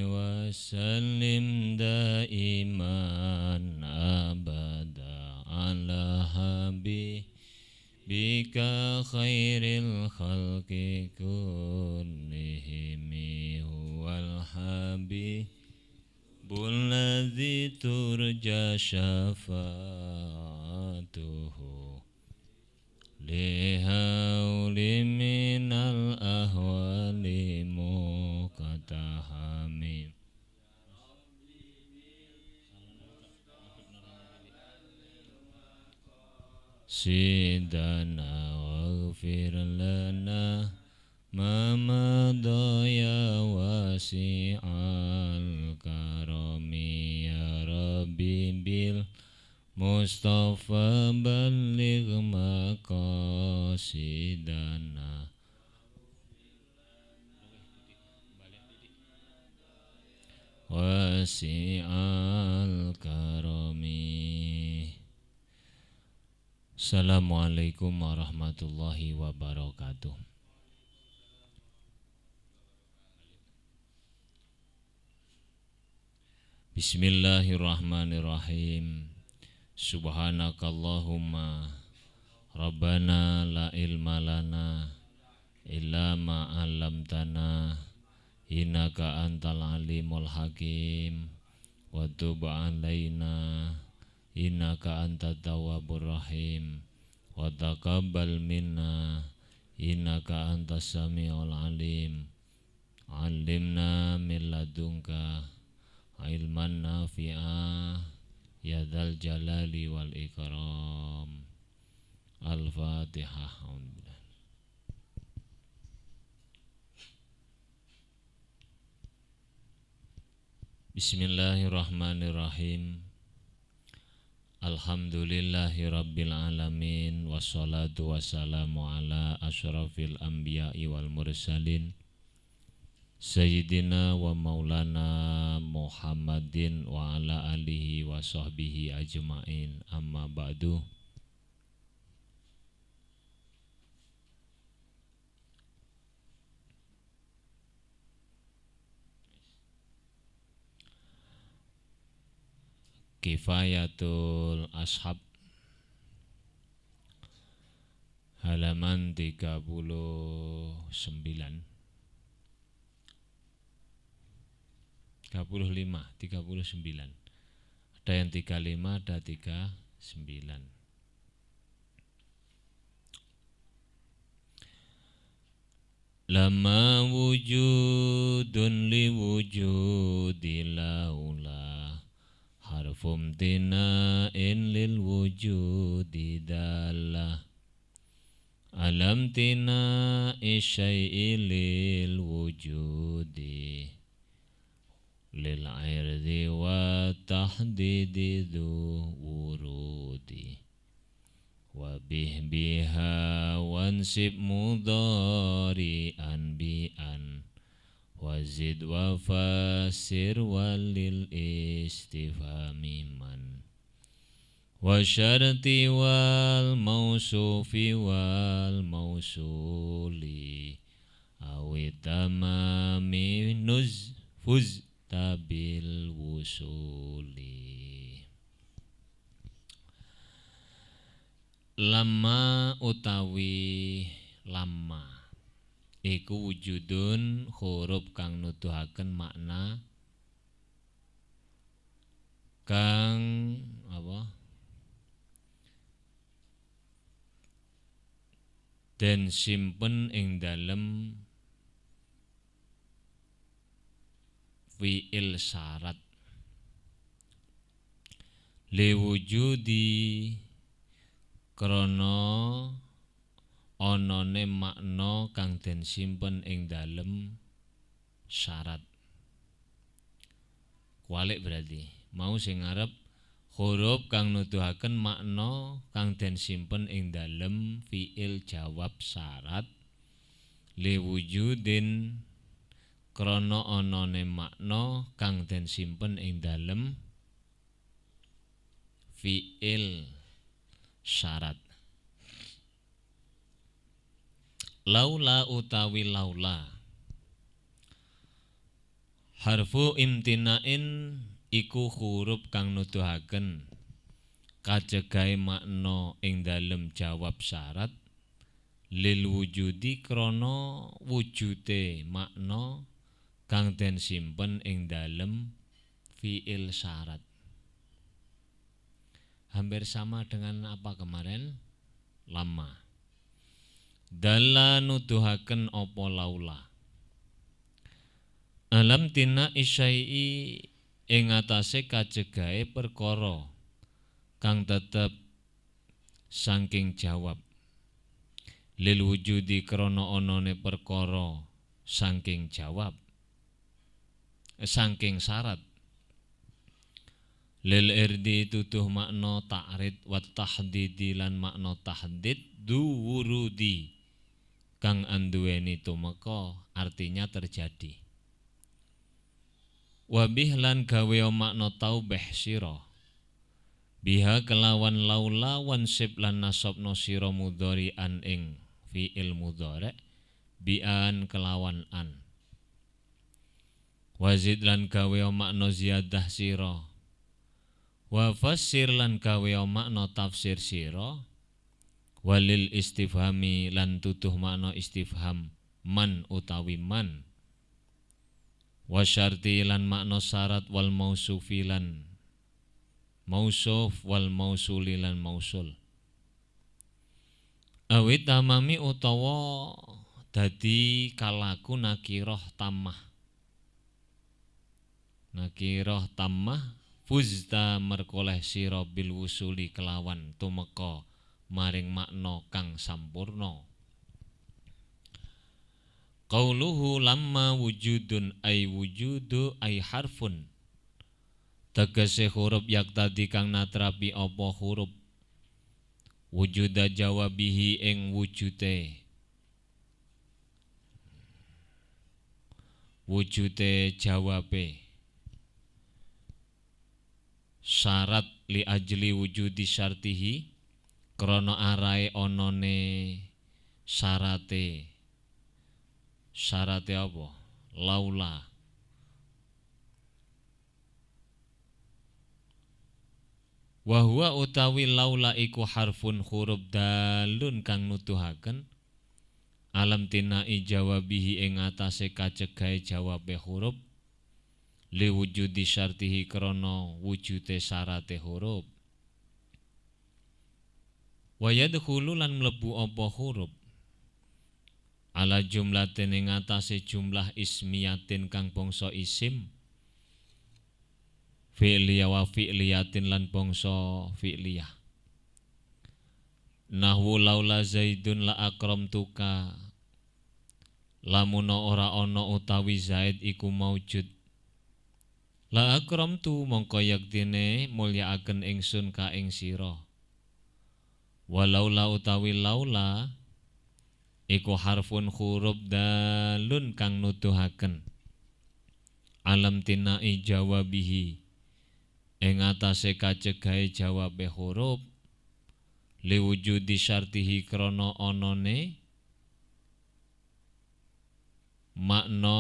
wa sallim daiman abada ala habibika khairil khalqi kullihim huwal habibul ladzi turja syafa'atuhu lihauli minal ahwali muqatahami sidana waghfir lana ma madaya wasi'al karami ya rabbi bil Mustafa baligh maqasidana wasi'al karami. Assalamualaikum warahmatullahi wabarakatuh. Bismillahirrahmanirrahim. Subhanakallahumma Rabbana la ilma lana illa ma 'allamtana innaka antal alimul hakim wa tub 'alaina innaka antat tawwabur rahim wa taqabbal minna innaka antas samiul alim. 'Allimna min ladunka ilman nafi'a ya dzal jalali wal ikram. Al-Fatihah. Bismillahirrahmanirrahim. Alhamdulillahi rabbil alamin. Wassalatu wassalamu ala asyrafil anbiya'i wal mursalin Sayyidina wa maulana Muhammadin wa ala alihi wa sahbihi ajma'in. Amma ba'du. Kifayatul Ashab halaman 39 39. Ada yang 35, ada 39. Lama wujudun li wujudi laula harfum tina'in lil wujudi dalla alam tina'i syai'i lil wujudi lil airdi wa tahdidi dhu wurudi wa biha wansib mudari an bi an wazid wa fasir walil istifhami man wa syarti wal mausufi wal mausuli awit tamami nuzfuz tabil wusuli. Lama utawi lama iku wujudun huruf kang nuduhaken makna kang apa den simpen ing dalem fi'il syarat liwujudi krana anane makna kang den simpen ing dalem syarat. Kualik berarti mau sing ngarep huruf kang nuduhaken makna kang den simpen ing dalem fi'il jawab syarat liwujudin krana anane makna kang den simpen ing dalem fi'il syarat. Laula utawi laula Harfu imtinain iku huruf kang nuduhaken kacegahe makna ing dalem jawab syarat lil wujudi krana wujude makna kang den simpen ing dalem fiil syarat. Hampir sama dengan apa kemarin? Lama. Dalla nuduhaken apa laula. Alam tina isyai ing atase kacegahe perkara kang tetep saking jawab. Lil wujudi krana anane perkara saking jawab. Saking syarat. Lil irdi tuduh makna ta'rid wa tahdidi lan makna tahdid duwurudi kang anduweni tumeka artinya terjadi. Wabih lan gawe makna taubeh sira biha kelawan laula wansib lan nasabna sira mudhari'an ing fi'il mudhari' bi'an kelawan an. Wazid lan gawe makna ziyadah sira wa fassir lan gawe makna tafsir sira walil istifhami lan tuduh makna istifham man utawi man wa syarti lan makna syarat wal mausufi lan mausuf wal mausuli lan mausul awit tamami utawa dadi kalaku nakirah tammah fuzta merkoleh sira bil wusuli kelawan tumeka maring makna kang sampurna. Qauluhu lamma wujudun ay wujudu ay harfun tegese huruf yaktadi kang natrapi apa huruf wujuda jawabihi ing wujude jawabe syarat li ajli wujudi syartihi krana arahe onone syarate apa laula wa huwa utawi laula iku harfun huruf dalun kang nuduhaken alam tinai jawabihi ing atase kacegahe jawabe huruf li wujudi syartihi krana wujude syarate huruf wa yadkhulu lan mlebu apa huruf ala jumlatin ing atase jumlah ismiyatin kang bangsa isim fi'liyah wa fi'liyatin lan bangsa fi'liyah nahwu laula zaidun la akramtuka lamuna ora ana utawi zaid iku maujud la akramtu mongko yaktine mulyakaken ingsun ka ing sira walaula utawi laula iku harfun huruf dalun kang nuduhaken alam tinai jawabihi ing atase kacegahe jawabe huruf liwujudi syartihi krana anane makna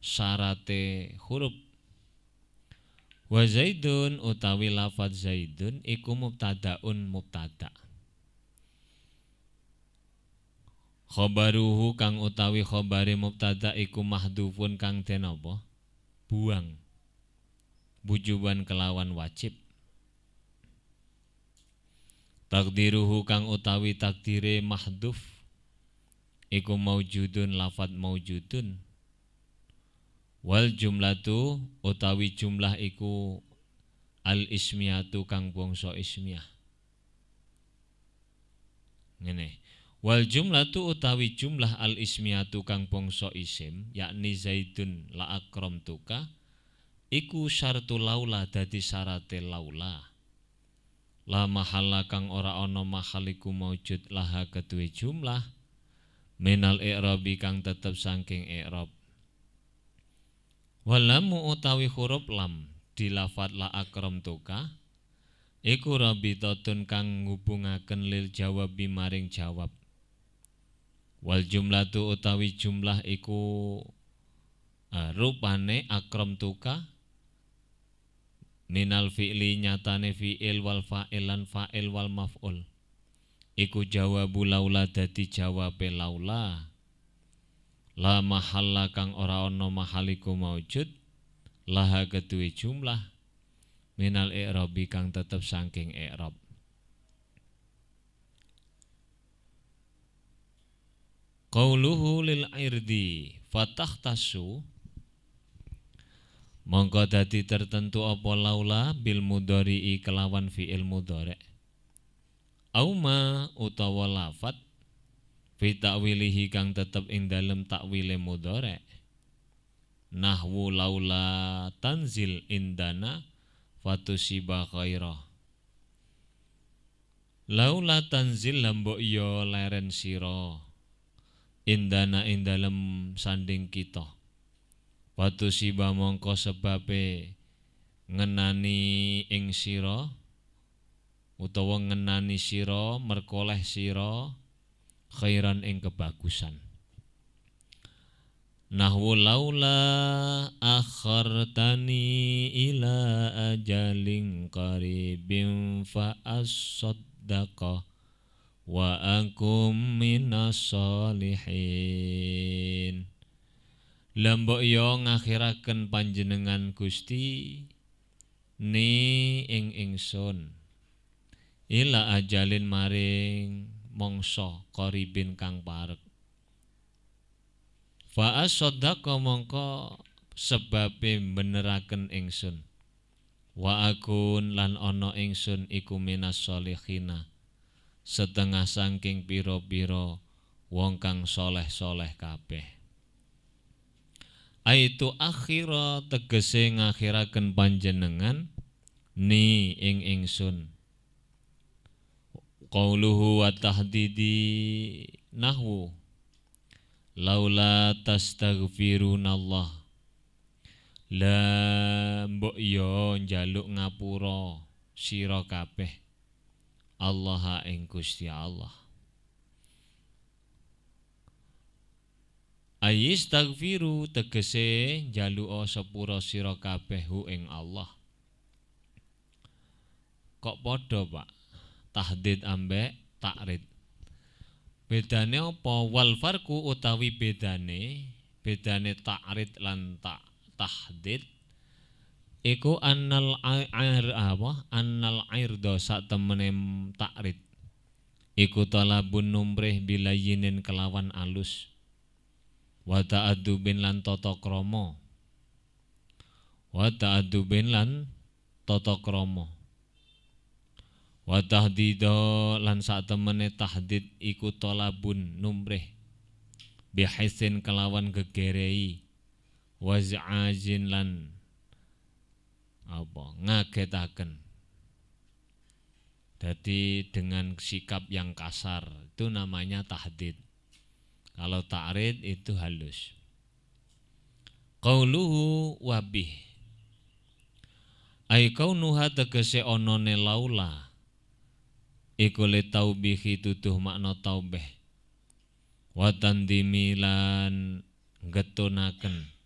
syarate huruf. Wa zaidun utawi lafadz zaidun iku mubtadaun mubtada. Khobaruhu kang utawi khobare mubtada iku mahdhufun kang den apa? Buang. Bujuban kelawan wajib. Takdiruhu kang utawi takdire mahdhuf iku maujudun lafadz maujudun. Wal jumlatu utawi jumlah iku al ismiyatu kang bangsa ismiyah. Ngene. Wal jumlatu utawi jumlah al ismiyatu kang bangsa isim yakni zaidun la akramtuka iku syartu laula dadi syarate laula. La mahalla kang ora ana mahaliku maujud laha kedue jumlah minal i'rabi kang tetep saking i'rab. Walamu utawi huruf lam di lafadz la akramtuka iku rabitatun kang ngubungaken lil jawabi maring jawab. Wal jumlatu utawi jumlah iku Rupane akramtuka minal fi'li nyatane fi'il wal fa'il lan fa'il wal maf'ul. Iku jawabu laula dadi jawabe laula. La mahalla kang ora ana mahaliku maujud laha keduwe jumlah minal i'rabi kang tetep saking i'rab. Qauluhu lil irdi fatahtasu mongko dadi tertentu apa laula bil mudhari'i kelawan fi'il mudhari'. Auma utawa lafat fi ta'wilihi kang tetep ing dalem takwile mudhari'. Nahwu laula tanzil indana fatusiba khairah. Laula tanzil lambok yo leren sira indana ing dalem sanding kita. Fatusiba mongko sebabe ngenani ing sira utawa ngenani sira merkoleh sira khairan ing kebagusan. Nahwu laula akhartani ila ajalin qaribin fa as-saddaqa wa akum minas solihin. Lambok yo ngakhiraken panjenengan Gusti ni ing ingsun ila ajalin maring mongso qaribin kang parek. Fa as-saddaqa mongko sebabe beneraken ingsun. Wa akun lan ana ingsun iku minas solihina setengah saking pira-pira wong kang soleh-soleh kabeh. Aitu akhira tegese ngakhiraken panjenengan ni ing ingsun. Qauluhu wa tahdidi nahwu laula tastaghfirunallah la mbok yo njaluk ngapura sira kabeh Allah ing Gusti Allah. Ayistaghfiru tegese njaluk sepura sira kabeh hu ing Allah. Kok padha, Pak? Tahdid ambek takrid. Bedane apa? Wal farqu utawi bedane takrid lan tahdid iku annal airdo sak temene takrid iku talabun numrih bilayinin kelawan alus wa ta'addubin lan tata krama wa tahdido lan sak temene tahdid iku talabun numrih bihisin kelawan gegerei waz'ajin lan ngagetaken. Jadi dengan sikap yang kasar itu namanya tahdid. Kalau ta'rid itu halus. Qauluhu wabih ai kaunuha tegese onone laula iku li taubihi tuduh makna taubih wa tandimi lan getunaken.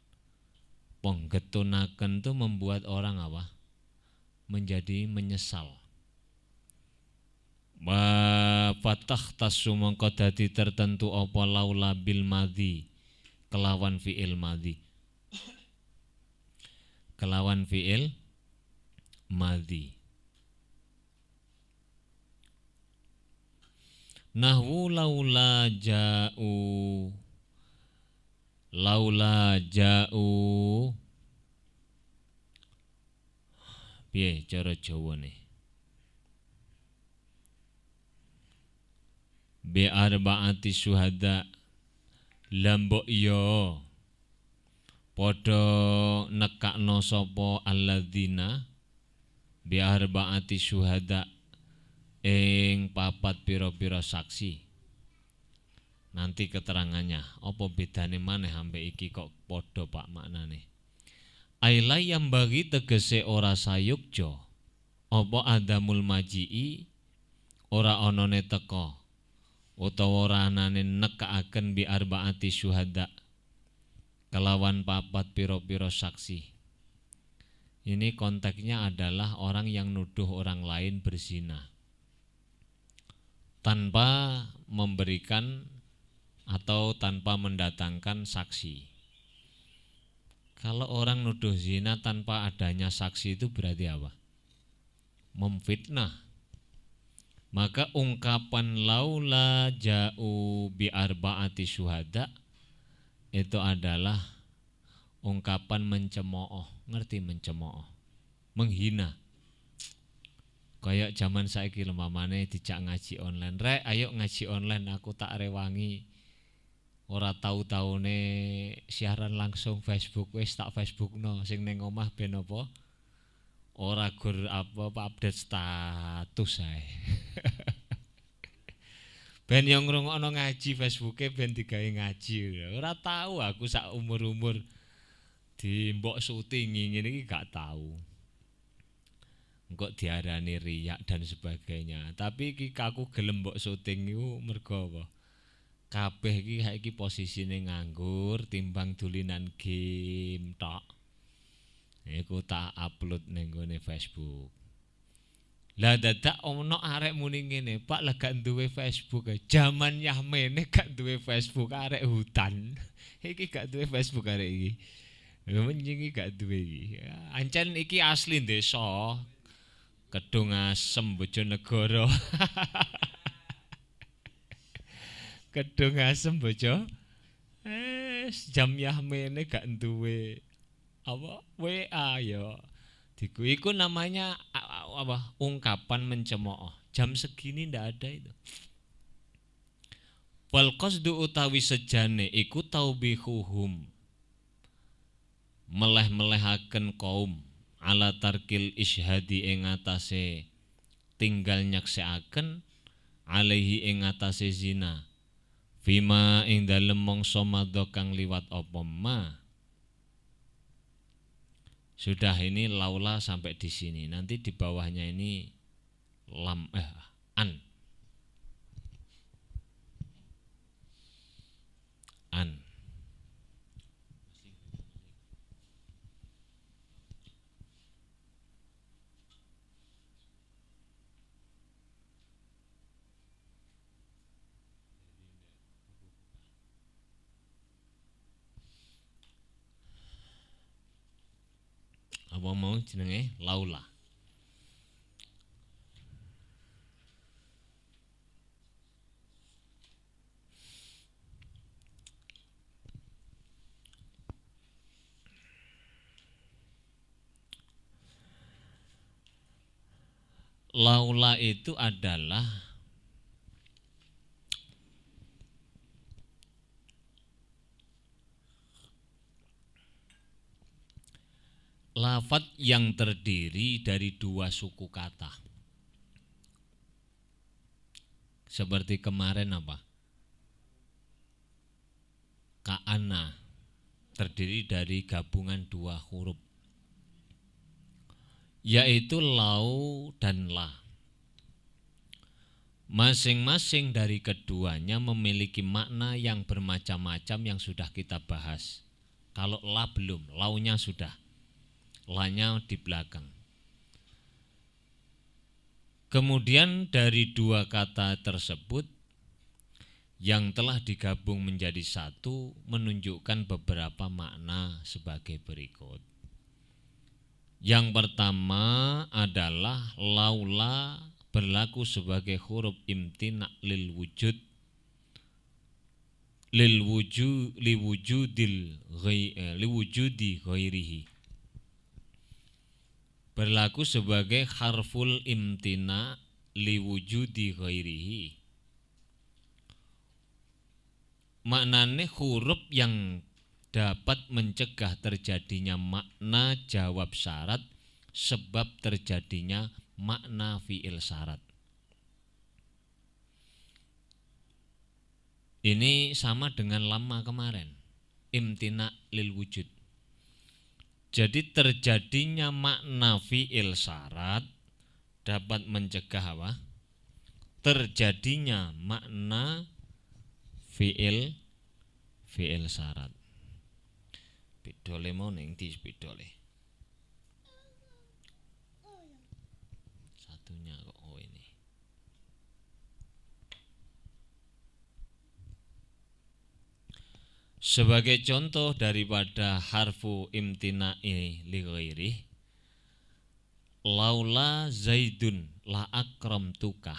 Penggetunaken itu membuat orang apa? Menjadi menyesal. Wa fatahtasu mongko dadi tertentu apa laula bil madhi kelawan fi'il madhi. Kelawan fi'il madhi. Nahwu laula ja'u piye cara Jawane bi arba'ati syuhada lambok yo padha nekakno sapa alladzina bi arba'ati syuhada ing papat pira-pira saksi. Nanti keterangannya apa bedane maneh ambek iki kok padha Pak maknane. Aila yang bagi tegese ora sayukja apa adamul maji'i ora onone teka utawa ora anane nekaaken bi arbaati syuhada kelawan papat piro-piro saksi. Ini konteksnya adalah orang yang nuduh orang lain berzina tanpa memberikan atau tanpa mendatangkan saksi. Kalau orang nuduh zina tanpa adanya saksi itu berarti apa? Memfitnah. Maka ungkapan laula ja'u bi arba'ati syuhada itu adalah ungkapan mencemooh. Ngerti mencemooh? Menghina. Kayak zaman saiki lempamane dijak ngaji online. Rek, ayo ngaji online, aku tak rewangi. Ora tau-taune siaran langsung Facebook, wis tak Facebookno sing ning omah ben apa? Ora gur apa update status ae. Ben yang ngrungokno ngaji Facebooke ben digawe ngaji. Ora tahu aku sak umur-umur di mbok syutingi ngene iki gak tahu. Engko diarani riyak dan sebagainya. Tapi iki aku gelem mbok syuting iku mergo apa? Kabeh iki saiki posisine nganggur timbang dolinan game tok. Iku tak upload ning gone Facebook. Lah dadak ono arek muni ngene, Pak lah gak duwe Facebook. Jaman Yahmene gak duwe Facebook arek hutan. Iki gak duwe Facebook arek iki. Menjing gak duwe iki. Ancen iki asli desa. Kedung Asem Bojonegoro. Kedung Asem Bojo. Jam Yahmene gak duwe apa WA ya. Iku namanya apa? Ungkapan mencemooh. Jam segini ndak ada itu. Wal qasdu utawi sejane iku taubihuhum. Meleh-melehaken kaum ala tarkil isyhadi ing atase tinggal nyaksekaken alaihi ing atase zina. Fima ing dalem mangsa madha kang liwat apa ma. Sudah ini laula sampai di sini. Nanti di bawahnya ini an. Apa mau jenenge laula. Laula itu adalah lafaz yang terdiri dari dua suku kata. Seperti kemarin apa? Ka'ana terdiri dari gabungan dua huruf, yaitu lau dan la. Masing-masing dari keduanya memiliki makna yang bermacam-macam yang sudah kita bahas. Kalau la belum, launya sudah. Lanya di belakang. Kemudian dari dua kata tersebut yang telah digabung menjadi satu menunjukkan beberapa makna sebagai berikut. Yang pertama adalah laula berlaku sebagai huruf imtina liwujudi ghairihi. Berlaku sebagai harful imtina liwujudi ghairihi. Maknanya huruf yang dapat mencegah terjadinya makna jawab syarat sebab terjadinya makna fi'il syarat. Ini sama dengan lama kemarin, imtina lil wujud. Jadi terjadinya makna fi'il syarat dapat mencegah apa? Terjadinya makna fi'il syarat. Spidole mau ning di spidole. Satunya kok ini. Sebagai contoh daripada harfu imtina'i li ghairi, laula zaidun la akramtuka.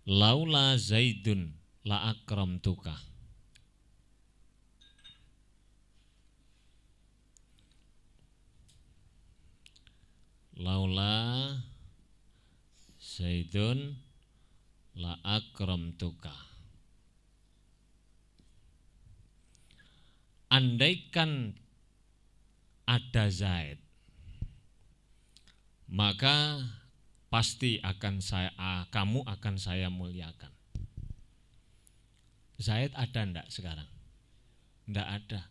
Laula zaidun la akramtuka. Laula zaidun la akramtuka. Andaikan ada Zaid, maka pasti kamu akan saya muliakan. Zaid ada enggak sekarang? Enggak ada.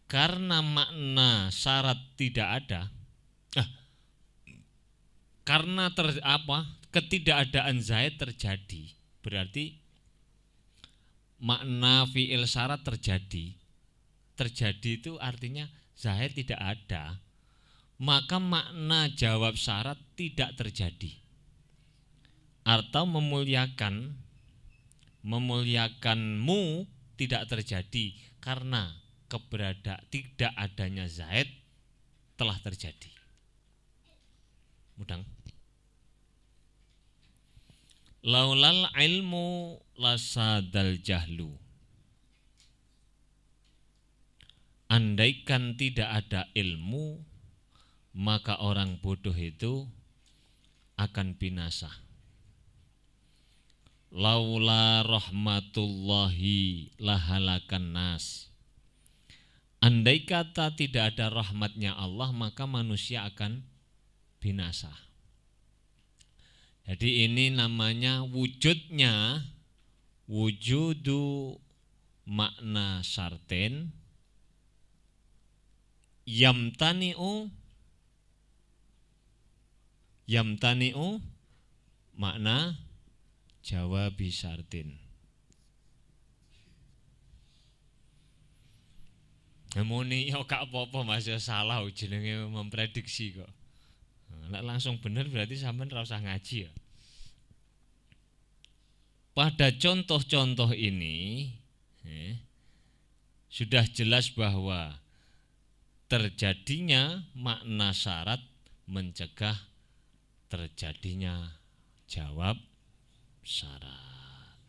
Karena makna syarat tidak ada. Karena ketidakadaan Zaid terjadi, berarti makna fi'il syarat terjadi. Terjadi itu artinya Zaid tidak ada, maka makna jawab syarat tidak terjadi. Atau memuliakanmu tidak terjadi karena tidak adanya Zaid telah terjadi. Mudang. Laulal ilmu lasadal jahlu. Andaikan tidak ada ilmu, maka orang bodoh itu akan binasa. Laula rahmatullahi lahalakan nas. Andai kata tidak ada rahmatnya Allah, maka manusia akan binasa. Jadi ini namanya wujudu makna syarten yamtani'u makna jawabi syartin. Muni yo gak apa-apa Mas, ya salah jenenge memprediksi kok. Nek langsung bener berarti sampean ora usah ngaji ya. Pada contoh-contoh ini sudah jelas bahwa terjadinya makna syarat mencegah terjadinya jawab syarat.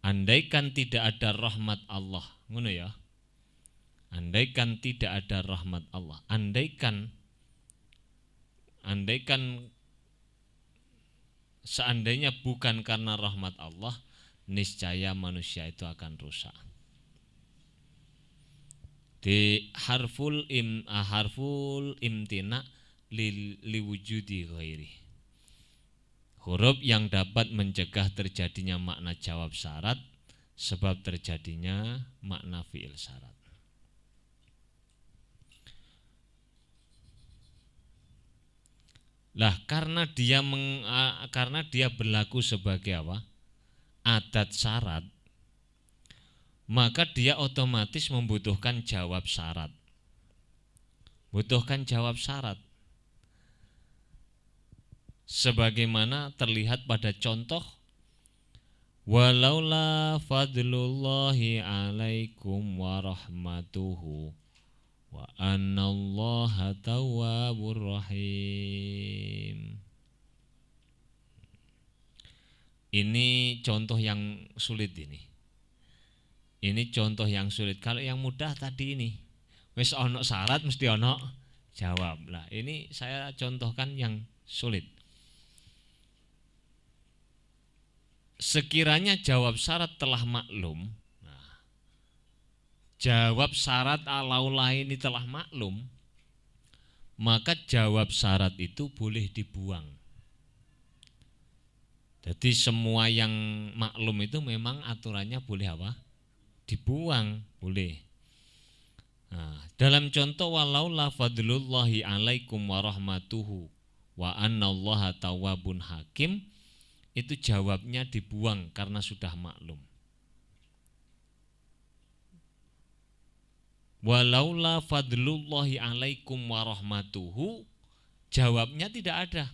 Andaikan tidak ada rahmat Allah, ngono ya. Andaikan tidak ada rahmat Allah, andaikan seandainya bukan karena rahmat Allah, niscaya manusia itu akan rusak. Di harful imtina liwujudi ghairi. Huruf yang dapat mencegah terjadinya makna jawab syarat sebab terjadinya makna fi'il syarat. Lah karena dia berlaku sebagai apa? Adat syarat, maka dia otomatis membutuhkan jawab syarat. Butuhkan jawab syarat. Sebagaimana terlihat pada contoh walaula fadlullahi alaikum warahmatuhu wa annallaha tawwabur rahim. Ini contoh yang sulit ini. Ini contoh yang sulit. Kalau yang mudah tadi ini, wis ono syarat mesti ono jawab. Lah, ini saya contohkan yang sulit. Sekiranya jawab syarat telah maklum, jawab syarat laula ini telah maklum, maka jawab syarat itu boleh dibuang. Jadi semua yang maklum itu memang aturannya boleh apa? Dibuang, boleh. Nah, dalam contoh walaula fadlullahi alaikum warahmatuhu wa annallaha tawwabun hakim, itu jawabnya dibuang karena sudah maklum. Walaula fadlullahi alaikum warahmatuhu, jawabnya tidak ada.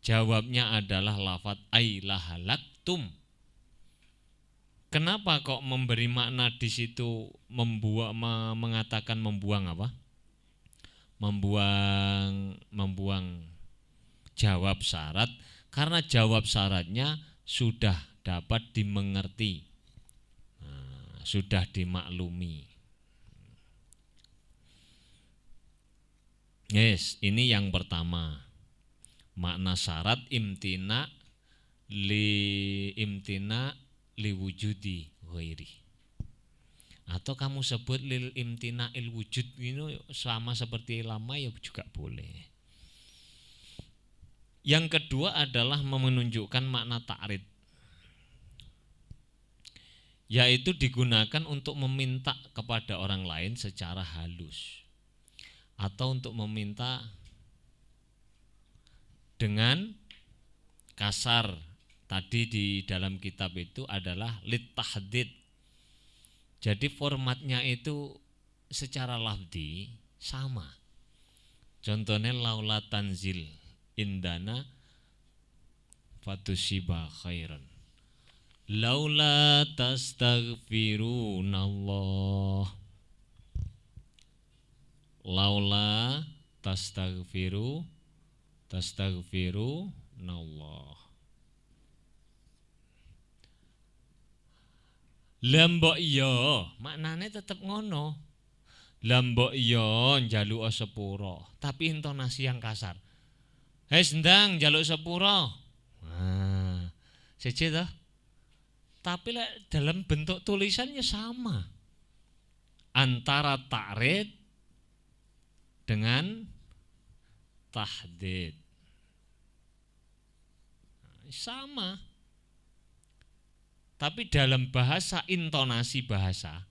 Jawabnya adalah lafadz ailahalaktum. Kenapa kok memberi makna di situ mengatakan membuang apa? Membuang jawab syarat, karena jawab syaratnya sudah dapat dimengerti, sudah dimaklumi. Yes, ini yang pertama. Makna syarat imtina li wujudi ghairi. Atau kamu sebut lil imtina il wujud, ini sama seperti lama ya juga boleh. Yang kedua adalah menunjukkan makna ta'rid, yaitu digunakan untuk meminta kepada orang lain secara halus, atau untuk meminta dengan kasar. Tadi di dalam kitab itu adalah lit tahdid. Jadi formatnya itu secara lafzi sama. Contohnya laula tanzil indana fatusiba khairan. Laula tastaghfirunallah. Laula tastaghfirunallah. Lambok iya, maknane tetep ngono. Lambok iya njaluk sepuro, tapi intonasi yang kasar. Hei sendang njaluk sepuro. Nah, siji toh. Tapi dalam bentuk tulisannya sama. Antara ta'rid dengan tahdid. Sama. Tapi dalam bahasa, intonasi bahasa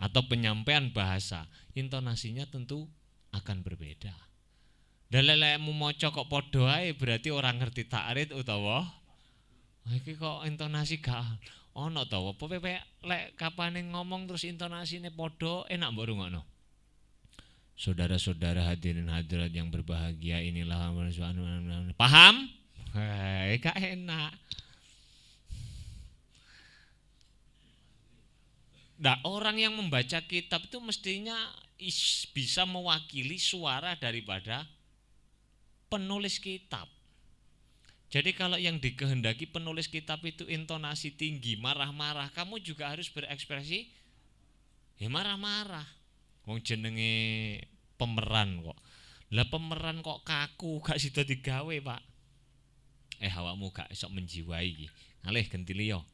atau penyampaian bahasa, intonasinya tentu akan berbeda. Dan lelekmu maca kok padha ae berarti orang ngerti ta'rid utawa iki kok intonasi gak ono ta apa lek kapane ngomong terus intonasine padha enak mbok rungokno. Saudara-saudara hadirin hadirat yang berbahagia, inilah paham? Gak enak. Nah, orang yang membaca kitab itu mestinya bisa mewakili suara daripada penulis kitab. Jadi kalau yang dikehendaki penulis kitab itu intonasi tinggi, marah-marah, kamu juga harus berekspresi ya marah-marah. Wong jenenge pemeran kok. Lah pemeran kok kaku, gak sida digawe, Pak. Awakmu gak iso menjiwai iki. Ngalih ganti liya.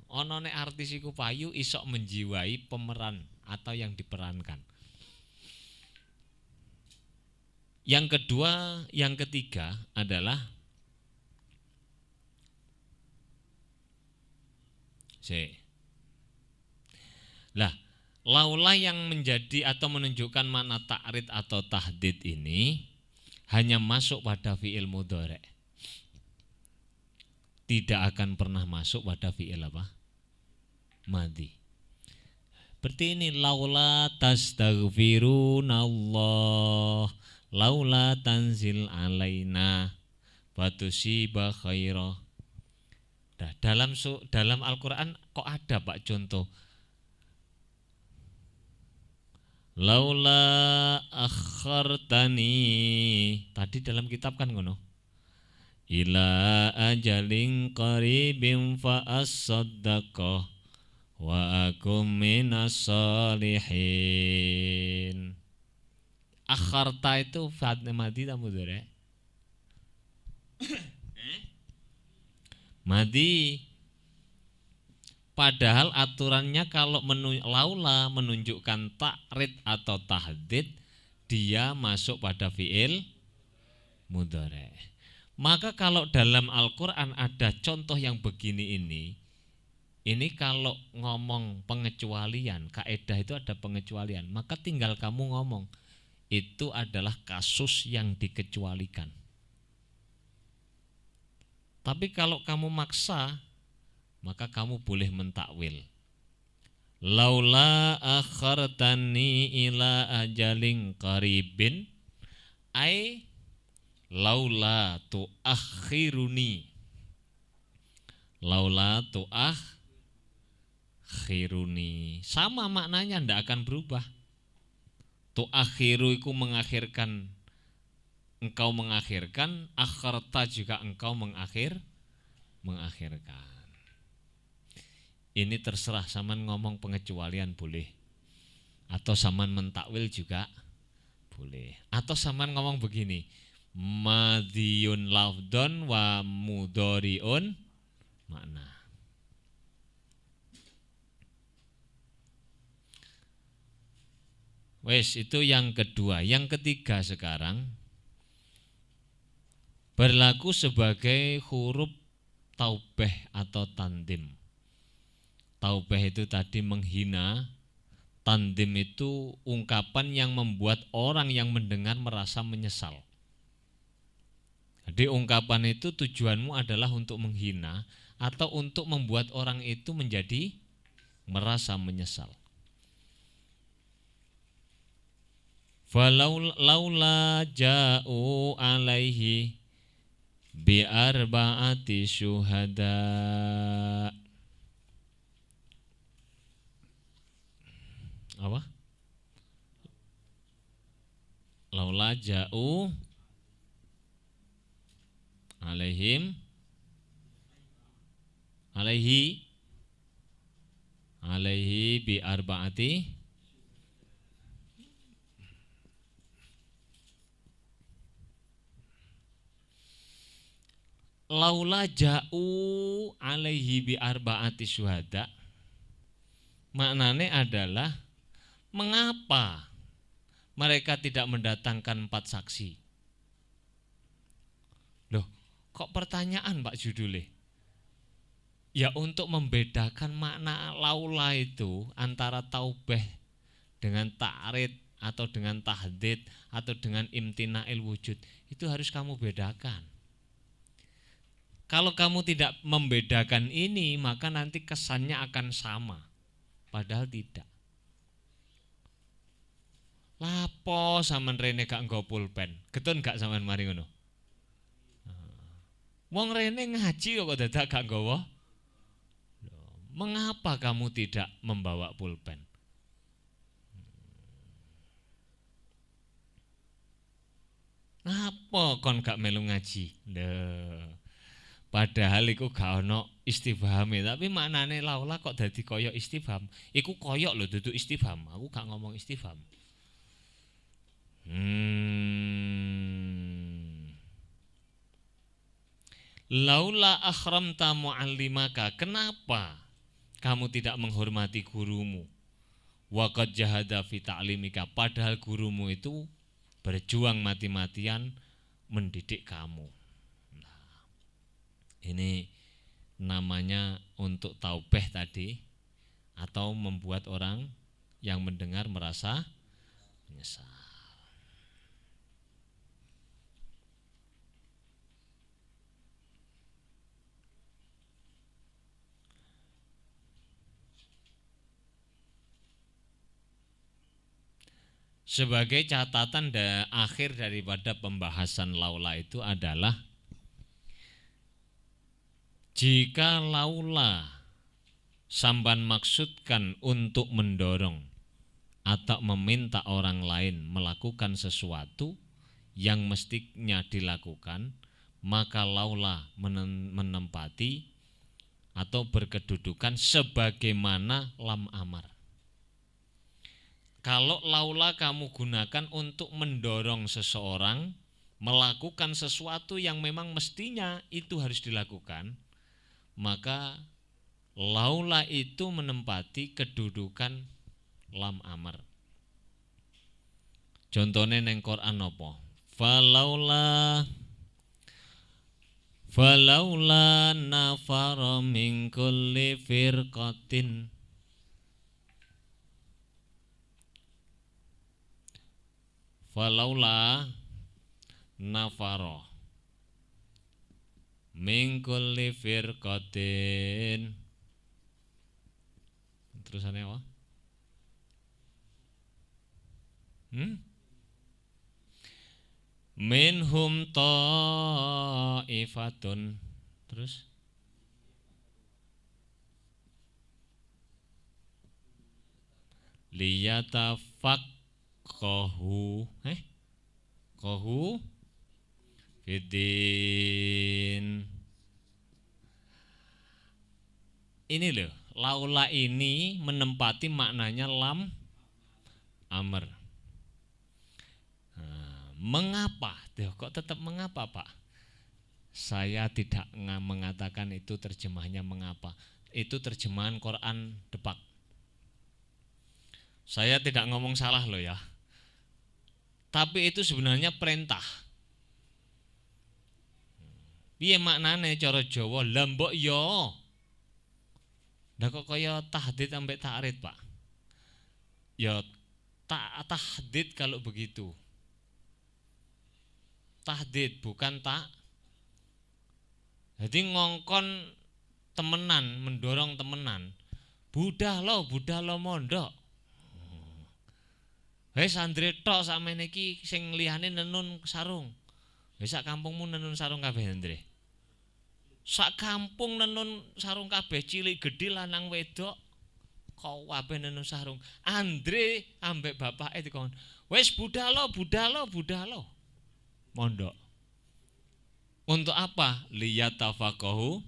Ono nek artis iku payu iso menjiwai pemeran atau yang diperankan. Yang kedua, yang ketiga adalah laula yang menjadi atau menunjukkan makna ta'rid atau tahdid ini hanya masuk pada fi'il mudhari'. Tidak akan pernah masuk pada fi'il apa? Madhi. Seperti ini, laula tastaghfirunallah, laula tanzil alaina fatusiba khaira. Nah, dalam Al-Qur'an kok ada Pak contoh laula akhartani, tadi dalam kitab kan ngono. Ila ajalin qaribin fa as-saddaqah wa akum minas solihin. Akharta itu fi'il madhi ta mudhari'? Madhi. Padahal aturannya kalau laula menunjukkan ta'rid atau tahdid, dia masuk pada fi'il mudhari'. Maka kalau dalam Al-Qur'an ada contoh yang begini ini kalau ngomong pengecualian, kaidah itu ada pengecualian, maka tinggal kamu ngomong itu adalah kasus yang dikecualikan. Tapi kalau kamu maksa, maka kamu boleh mentakwil. Laula akhartani ila ajalin qaribin ai laula tuakhiruni. Laula tuakhiruni. Sama maknanya, tidak akan berubah. Tuakhiru itu mengakhirkan, engkau mengakhirkan, akharta juga engkau mengakhirkan. Ini terserah, saman ngomong pengecualian boleh, atau saman mentakwil juga boleh, atau saman ngomong begini, madiyun lafdon wa mudhariun makna. Wes, itu yang kedua. Yang ketiga sekarang berlaku sebagai huruf taubeh atau tandim. Taubeh itu tadi menghina, tandim itu ungkapan yang membuat orang yang mendengar merasa menyesal. Jadi ungkapan itu tujuanmu adalah untuk menghina atau untuk membuat orang itu menjadi merasa menyesal. Laula ja'u alaihi bi arba'ati syuhada. Apa? Laula ja'u alaihim alaihi bi arba'ati laula ja'u alaihi bi arba'ati syuhada. Maknanya adalah mengapa mereka tidak mendatangkan 4 saksi? Loh, kok pertanyaan Pak judulnya? Ya untuk membedakan makna laula itu antara taubeh dengan ta'rid atau dengan tahdid atau dengan imtina'il wujud. Itu harus kamu bedakan. Kalau kamu tidak membedakan ini, maka nanti kesannya akan sama. Padahal tidak. Lapo sampean rene gak nggo pulpen? Getun gak sampean mari ngono? Wong rene ngaji kok dadak gak nggawa? Mengapa kamu tidak membawa pulpen? Apa kon gak melu ngaji? Padahal iku gak ono istifhame, tapi maknane laula kok dadi koyok istifham. Iku koyok lho, duduk istifham. Aku gak ngomong istifham. Laula akhramta muallimaka, kenapa kamu tidak menghormati gurumu? Waqad jahada fi ta'limika, padahal gurumu itu berjuang mati-matian mendidik kamu. Nah, ini namanya untuk taubeh tadi, atau membuat orang yang mendengar merasa menyesal. Sebagai catatan akhir daripada pembahasan laula itu adalah jika laula sampan maksudkan untuk mendorong atau meminta orang lain melakukan sesuatu yang mestinya dilakukan, maka laula menempati atau berkedudukan sebagaimana lam amar. Kalau laula kamu gunakan untuk mendorong seseorang melakukan sesuatu yang memang mestinya itu harus dilakukan, maka laula itu menempati kedudukan lam amar. Contohnya neng Quran apa? Falaula nafara min kulli firqatin falaula nafaro min kulli firqatin. Terusannya apa? Minhum ta'ifatun. Terus liyatafaqahu qahu fiddin. Ini loh, laula ini menempati maknanya lam amr. Mengapa? Kok tetap mengapa, Pak? Saya tidak mengatakan itu terjemahnya mengapa. Itu terjemahan Quran depak. Saya tidak ngomong salah loh ya. Tapi itu sebenarnya perintah. Piye maknane cara Jawa? Lah mbok yo. Ndak kok kaya tahdid sampai ta'rid, Pak. Ya tahdid kalau begitu. Tahdid bukan tak. Jadi ngongkon temenan, mendorong temenan. Budah lo mondok. Wis santri tok sakmene iki sing liyane nenun sarung. Wis sak kampungmu nenun sarung kabeh, Andre. Sak kampung nenun sarung kabeh, cilik gedhe lanang wedok. Kok kabeh nenun sarung. Andre ambek bapake dikon. Wis budah lo. Mondok. Untuk apa? Liyatafaqahu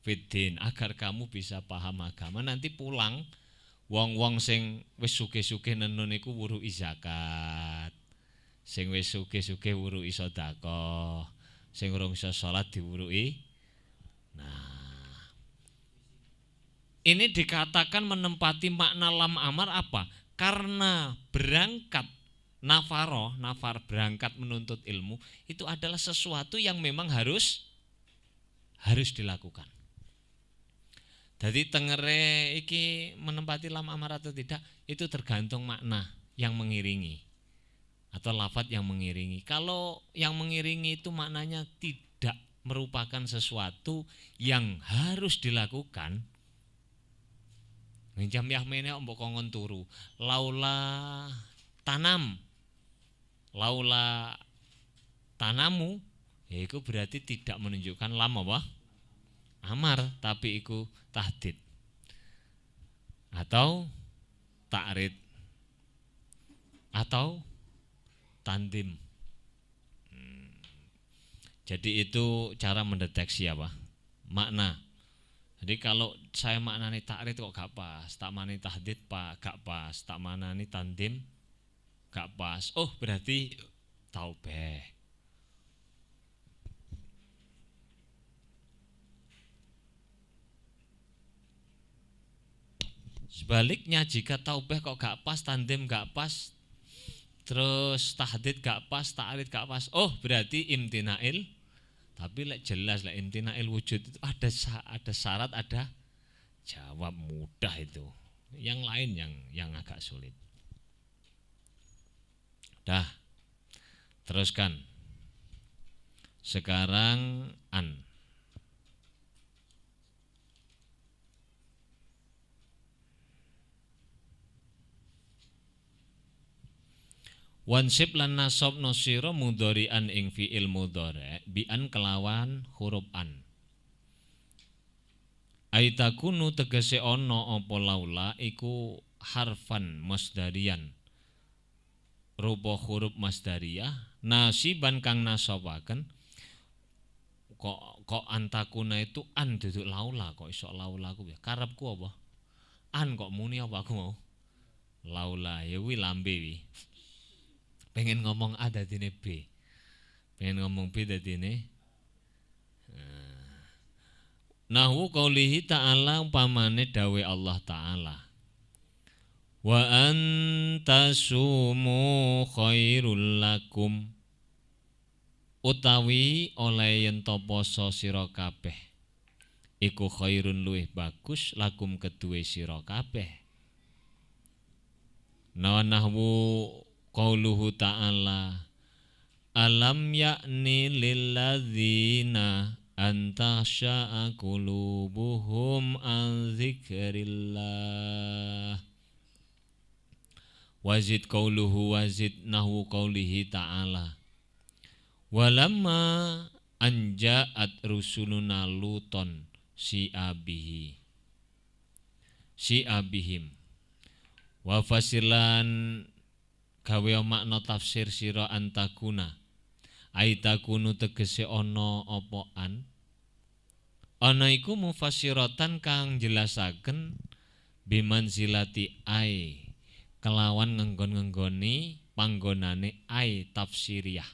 fiddin, agar kamu bisa paham agama. Nanti pulang wong-wong sing wis sugih-sugih nenun iku wuruki zakat. Sing wis sugih-sugih wuruki sedekah. Sing urung iso salat diwuruki. Nah, ini dikatakan menempati makna lam amar apa? Karena berangkat nafar berangkat menuntut ilmu itu adalah sesuatu yang memang harus dilakukan. Jadi tengere iki menempati lam amar atau tidak itu tergantung makna yang mengiringi atau lafadz yang mengiringi. Kalau yang mengiringi itu maknanya tidak merupakan sesuatu yang harus dilakukan, nginjam yahmene mbok kongon turu, laula tanamu, ya itu berarti tidak menunjukkan lam apa? Amar, tapi itu tahdid atau ta'rid atau tandim. Jadi itu cara mendeteksi apa? Makna. Jadi kalau saya maknani ta'rid kok gak pas, tak maknani tahdid pak gak pas, tak maknani tandim gak pas. Oh berarti taubeh. Sebaliknya jika taubeh kok gak pas, tandim gak pas, terus tahdid gak pas, ta'rid gak pas. Oh berarti imtinail. Tapi jelas imtinail wujud itu ada syarat, ada jawab, mudah itu. Yang lain yang agak sulit. Dah, teruskan. Sekarang an. Wansib lan nasab nasira mudhari'an ing fi'il mudhari' bi'an kelawan huruf an. Aitakunu tegese ana apa laula iku harfan masdarian. Rupa huruf masdariyah nasiban kang nasabaken. Kok antakuna itu an duduk laula, kok iso laula ku ya. Karepku apa? An kok muni apa aku mau? Laula ya wi lambe wi. Pengen ngomong A dadine B. Pengen ngomong B dadine Nahwu qaulihi ta'ala umpamane dawe Allah Ta'ala. Wa antasumu khairul lakum. Utawi oleh yen to poso sira kabeh iku khairun luwih bagus lakum kedue sira kabeh. Nahwu qauluhu ta'ala alam ya'ni lilladzina antasya'a qulubuhum an dzikrillah. Wazid qauluhu wazid nahu qaulihi ta'ala walamma anja'at rusuluna luton si abihim wa fasilan gawe makna tafsir sira antakuna aitakunu tegese ana apa ana iku mufassiratan kang jelasaken bimanzilati ai kelawan ngenggon-ngenggoni panggonane ai tafsiriyah.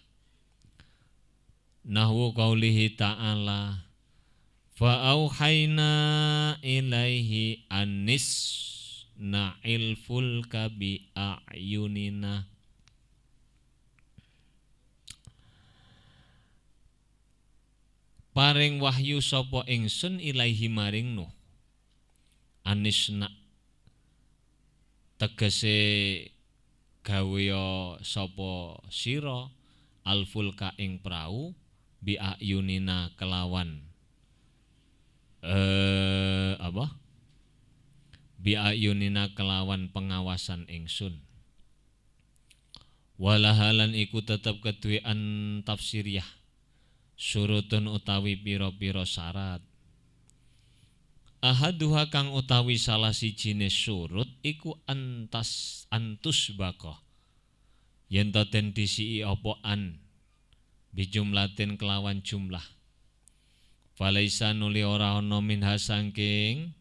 Nahwu qaulihi ta'ala fa auhayna ilaihi anis na'il fulka bi a'yunina. Paring wahyu sapa ingsun ilaihi maring Nuh anisna tegese gaweya sapa sira alfulka ing prau bi ayunina kelawan bi ayunina kelawan pengawasan ingsun. Walahalan iku tetep keduwean tafsiriyah surutun utawi pira-pira syarat. Ahaduha kang utawi salah sijine surut iku antus bako yen to den disiki apa bijumlatin kelawan jumlah. Falaisa nuli ora ana minha saking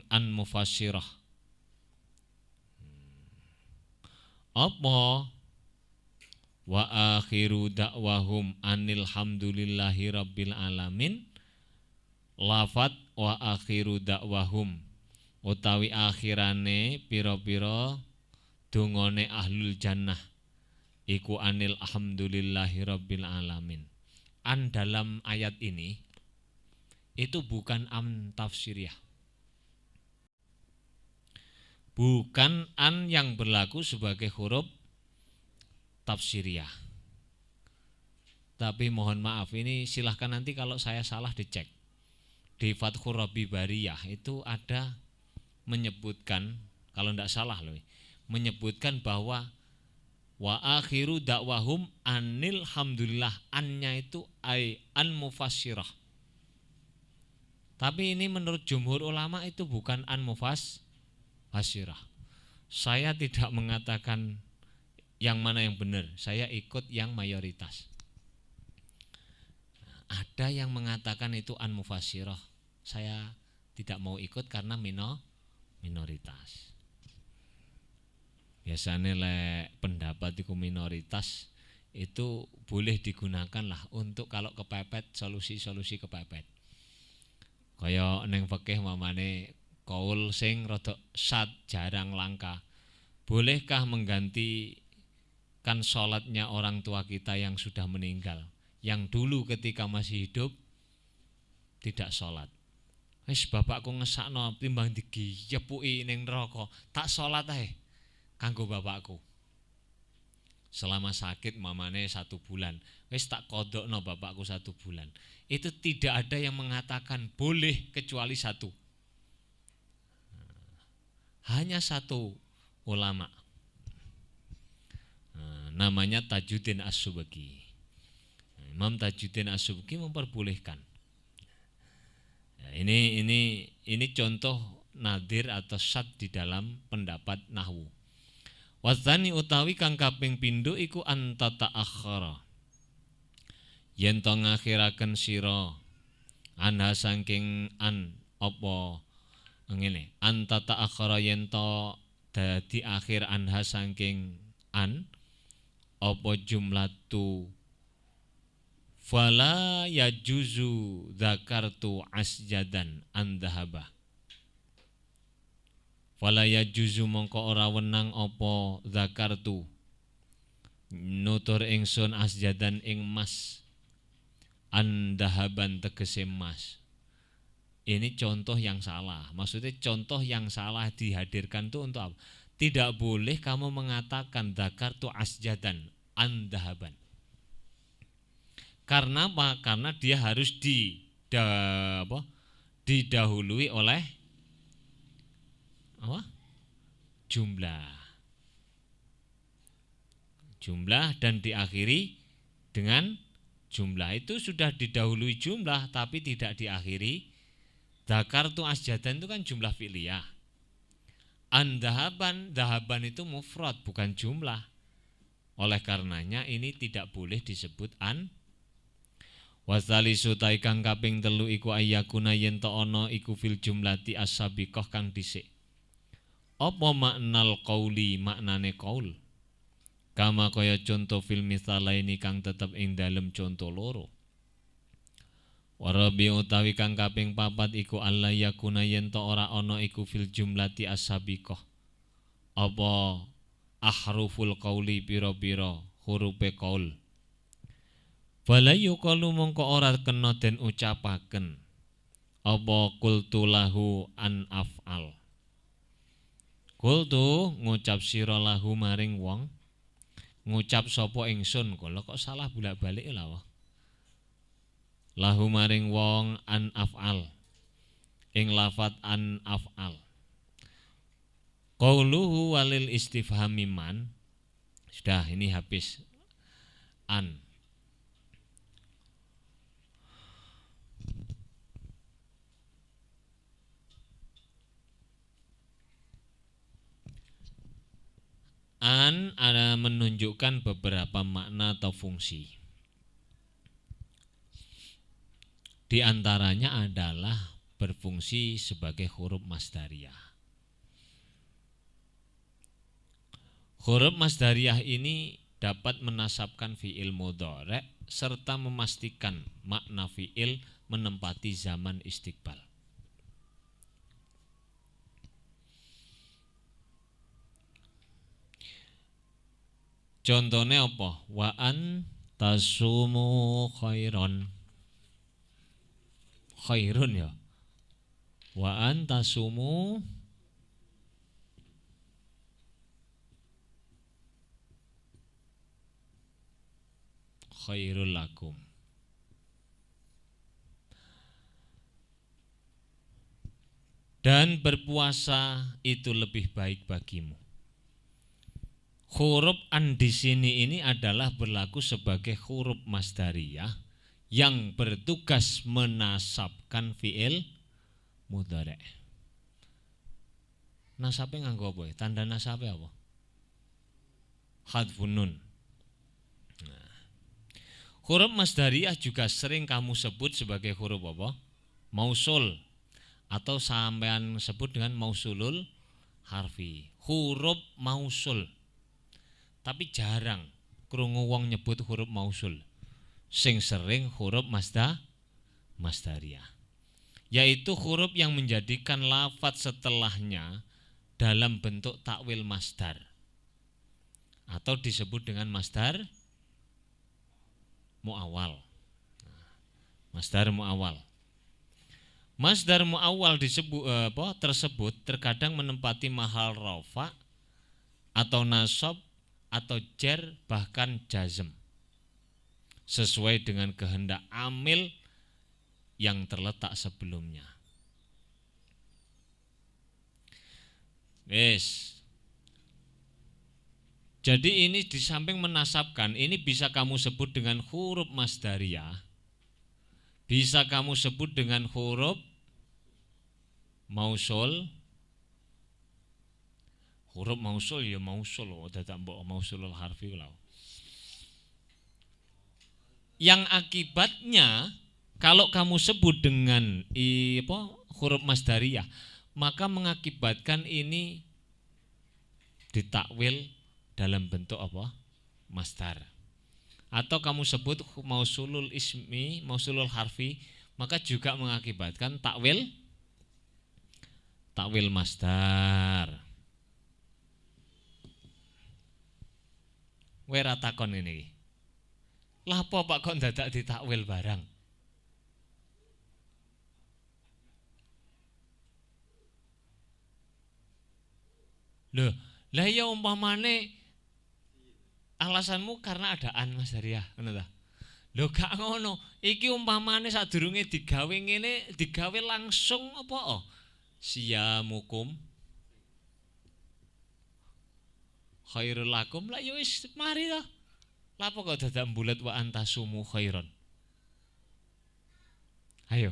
an mufassirah apa wa akhiru dakwahum anil hamdulillahi rabbil alamin. Lafat wa akhiru dakwahum utawi akhirane pira-pira dungane ahlul jannah iku anil alhamdulillahi rabbil alamin. An dalam ayat ini itu bukan an tafsiriyah, bukan an yang berlaku sebagai huruf tafsiriyah. Tapi mohon maaf, ini silahkan nanti kalau saya salah dicek. Di Fathur Rabbi Bariyah itu ada menyebutkan, kalau tidak salah loh, menyebutkan bahwa wa akhiru dakwahum anil hamdulillah, annya itu an mufassirah. Tapi ini menurut jumhur ulama itu bukan an mufassirah. Saya tidak mengatakan yang mana yang benar, saya ikut yang mayoritas. Ada yang mengatakan itu an mufassirah, saya tidak mau ikut karena minoritas. Biasanya pendapat itu minoritas itu boleh digunakan lah untuk kalau kepepet solusi-solusi kepepet. Kaya neng fikih mamane kaul sing rada syad jarang langka. Bolehkah menggantikan sholatnya orang tua kita yang sudah meninggal, yang dulu ketika masih hidup tidak sholat? Wis bapakku ngesakno timbang digeyepuki ning neraka, tak sholat ae kanggo bapakku. Selama sakit mamane 1 bulan, wis tak kodokno bapakku 1 bulan. Itu tidak ada yang mengatakan boleh kecuali satu. Hanya satu ulama. Namanya Tajuddin As-Subki. Imam Tajuddin As-Subki memperbolehkan. Ini contoh nadir atau syad di dalam pendapat nahwu. Wazani utawi kang kaping pindho iku antata akhara. Yen to ngakhiraken sira anha saking an apa ngene, antata akhara yen to dadi akhir anha saking an apa jumlatu fala yajuzu dzakartu asjadan andhaba. Fala yajuzu mongko ora wenang apa dzakartu nutur ingsun asjadan ing mas andhaban tegese mas. Ini contoh yang salah. Maksudnya contoh yang salah dihadirkan itu untuk apa? tidak boleh kamu mengatakan dzakartu asjadan andahaban. Karena apa? Karena dia harus didahului oleh apa? Jumlah dan diakhiri dengan jumlah. Itu sudah didahului jumlah tapi tidak diakhiri. Dzakartu asjadan itu kan jumlah fi'liyah. Dahaban itu mufrad bukan jumlah. Oleh karenanya ini tidak boleh disebut Wasalisu ta kang kaping 3 iku ayyakuna yen ta ana iku fil jumlati as-sabiqah kang dhisik. Apa maknal qauli maknane qaul? Kama kaya contoh fil misalaini kang tetep ing dalem contoh loro. Warabi utawi kang kaping 4 iku alla yakuna yen ta ora ana iku fil jumlati as-sabiqah. Apa ahruful qauli pira-pira hurufe qaul. Fala yuqalu mongko ora kena den ucapaken apa qultu lahu an af'al. Qultu ngucap sira lahu maring wong, ngucap sapa ingsun, kala kok salah bolak-balik lha wah. Lahu maring wong an af'al. Ing lafat an af'al. Qauluhu walil istifhami man. Sudah ini habis an. An ada menunjukkan beberapa makna atau fungsi. Di antaranya adalah berfungsi sebagai huruf masdariyah. Huruf masdariyah ini dapat menasabkan fi'il mudhari' serta memastikan makna fi'il menempati zaman istiqbal. Contohnya apa? Wa an tasumu khairon. Khairun ya. Wa an tasumu khairul lakum. Dan berpuasa itu lebih baik bagimu. Huruf an di sini ini adalah berlaku sebagai huruf masdariyah yang bertugas menasabkan fi'il mudhari'. Nasabe nganggo apa? Tanda nasabe apa? Hadfun nun. Nah, huruf masdariyah juga sering kamu sebut sebagai huruf apa? Mausul atau sampean sebut dengan mausulul harfi. Huruf mausul. Tapi jarang krungu wong nyebut huruf mausul. Sing sering huruf masdariyah. Yaitu huruf yang menjadikan lafadz setelahnya dalam bentuk takwil masdar. Atau disebut dengan masdar mu'awwal. Masdar mu'awwal. Masdar mu'awwal tersebut terkadang menempati mahal rafa atau nasab atau jar bahkan jazm sesuai dengan kehendak amil yang terletak sebelumnya. Jadi ini di samping menasabkan, ini bisa kamu sebut dengan huruf masdariyah, bisa kamu sebut dengan huruf mausul. Huruf mausul ya mausul, dadak mbok mausulul harfi lho. Yang akibatnya kalau kamu sebut dengan huruf masdariyah, maka mengakibatkan ini ditakwil dalam bentuk apa? Masdar. Atau kamu sebut mausulul ismi, mausulul harfi, maka juga mengakibatkan takwil masdar. Wera takon ini. Lah apa Pak kok dadak ditakwil barang? Loh, Lah ya umpamane alasanmu karena adaan Mas Daria, ngono ta? Lho gak ngono. Iki umpamane sadurunge digawe ngene, digawe langsung apa? Siyamukum khairul lakum. Lah ya wis mari ta. Lapo kok dadak bulet wa antasumu khairon. Ayo.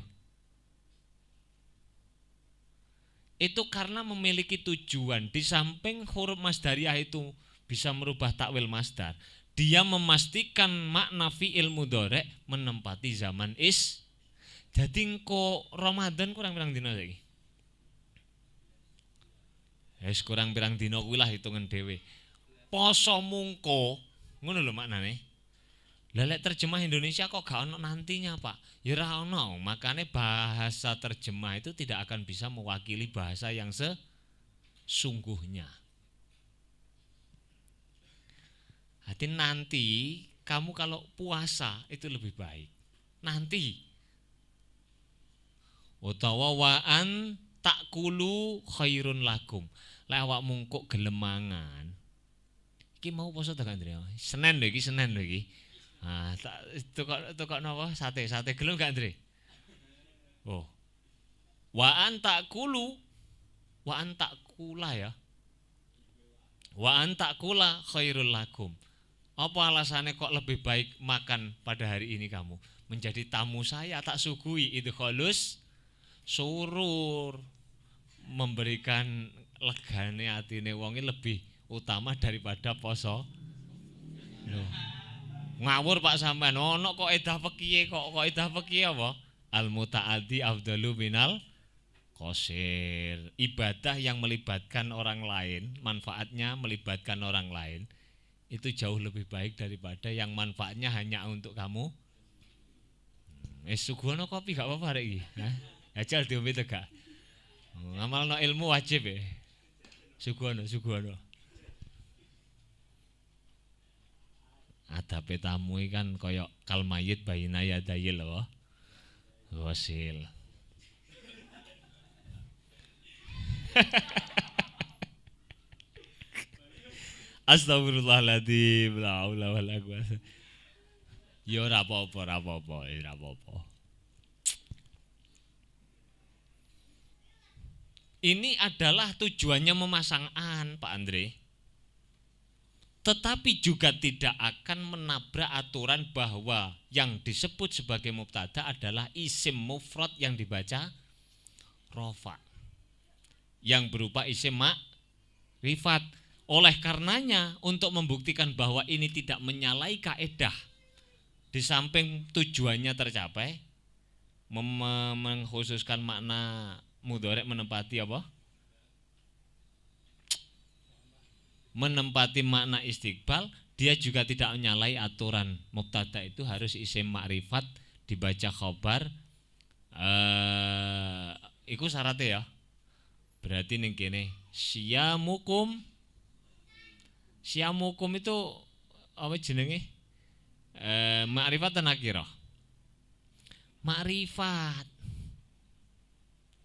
Itu karena memiliki tujuan. Di samping huruf masdariah itu bisa merubah takwil masdar, dia memastikan makna fi'il mudhari' menempati zaman is. Jadi engko Ramadan kurang pirang dina saiki? Wis kurang pirang dina kuwi lah hitungan dhewe. Poso mungko, ngono lho maknane. Lah lek terjemah Indonesia kok gak ono nantinya, Pak? Ya ora ono, makane bahasa terjemah itu tidak akan bisa mewakili bahasa yang sesungguhnya. Hati nanti kamu kalau puasa itu lebih baik. Nanti. Utawa waan takulu khairun lakum. Lek awakmu kok gelem mangan. Iki mau poso ta Andre? Senin lho iki. Ah, tukok napa? Sate gelem gak Andre? Oh. Waan takulu ya. Waan takula khairul lakum. Apa alasannya kok lebih baik makan pada hari ini kamu? Menjadi tamu saya tak suguhi itu kholus surur. Memberikan legane atine wonge lebih utama daripada poso. Loh. Ngawur Pak sampean, ono kok edah pekiye kok edah pekiye apa? Al mutaaddi afdalu minal qasir. Ibadah yang melibatkan orang lain, manfaatnya melibatkan orang lain. Itu jauh lebih baik daripada yang manfaatnya hanya untuk kamu. Suguhono kopi gak apa-apa rek iki. Ajal diombe tegak. Ngamalno ilmu wajib ya. Suguhono. Adabe tamu kan koyok kalmayit bayina yadayil lho. Wasil. Astagfirullahaladzim, la haula wala quwata. Ya ora apa-apa. Ini adalah tujuannya memasang an, Pak Andre. Tetapi juga tidak akan menabrak aturan bahwa yang disebut sebagai mubtada adalah isim mufrad yang dibaca rofa, yang berupa isim makrifat. Oleh karenanya untuk membuktikan bahwa ini tidak menyalahi kaedah, di samping tujuannya tercapai, mengkhususkan makna mudhari' menempati apa? Menempati makna istiqbal, dia juga tidak menyalahi aturan mubtada itu harus isim makrifat dibaca khobar. Iku syaratnya ya. Berarti ning kene Siyamukum itu apa jenenge? Makrifat dan nakirah. Makrifat.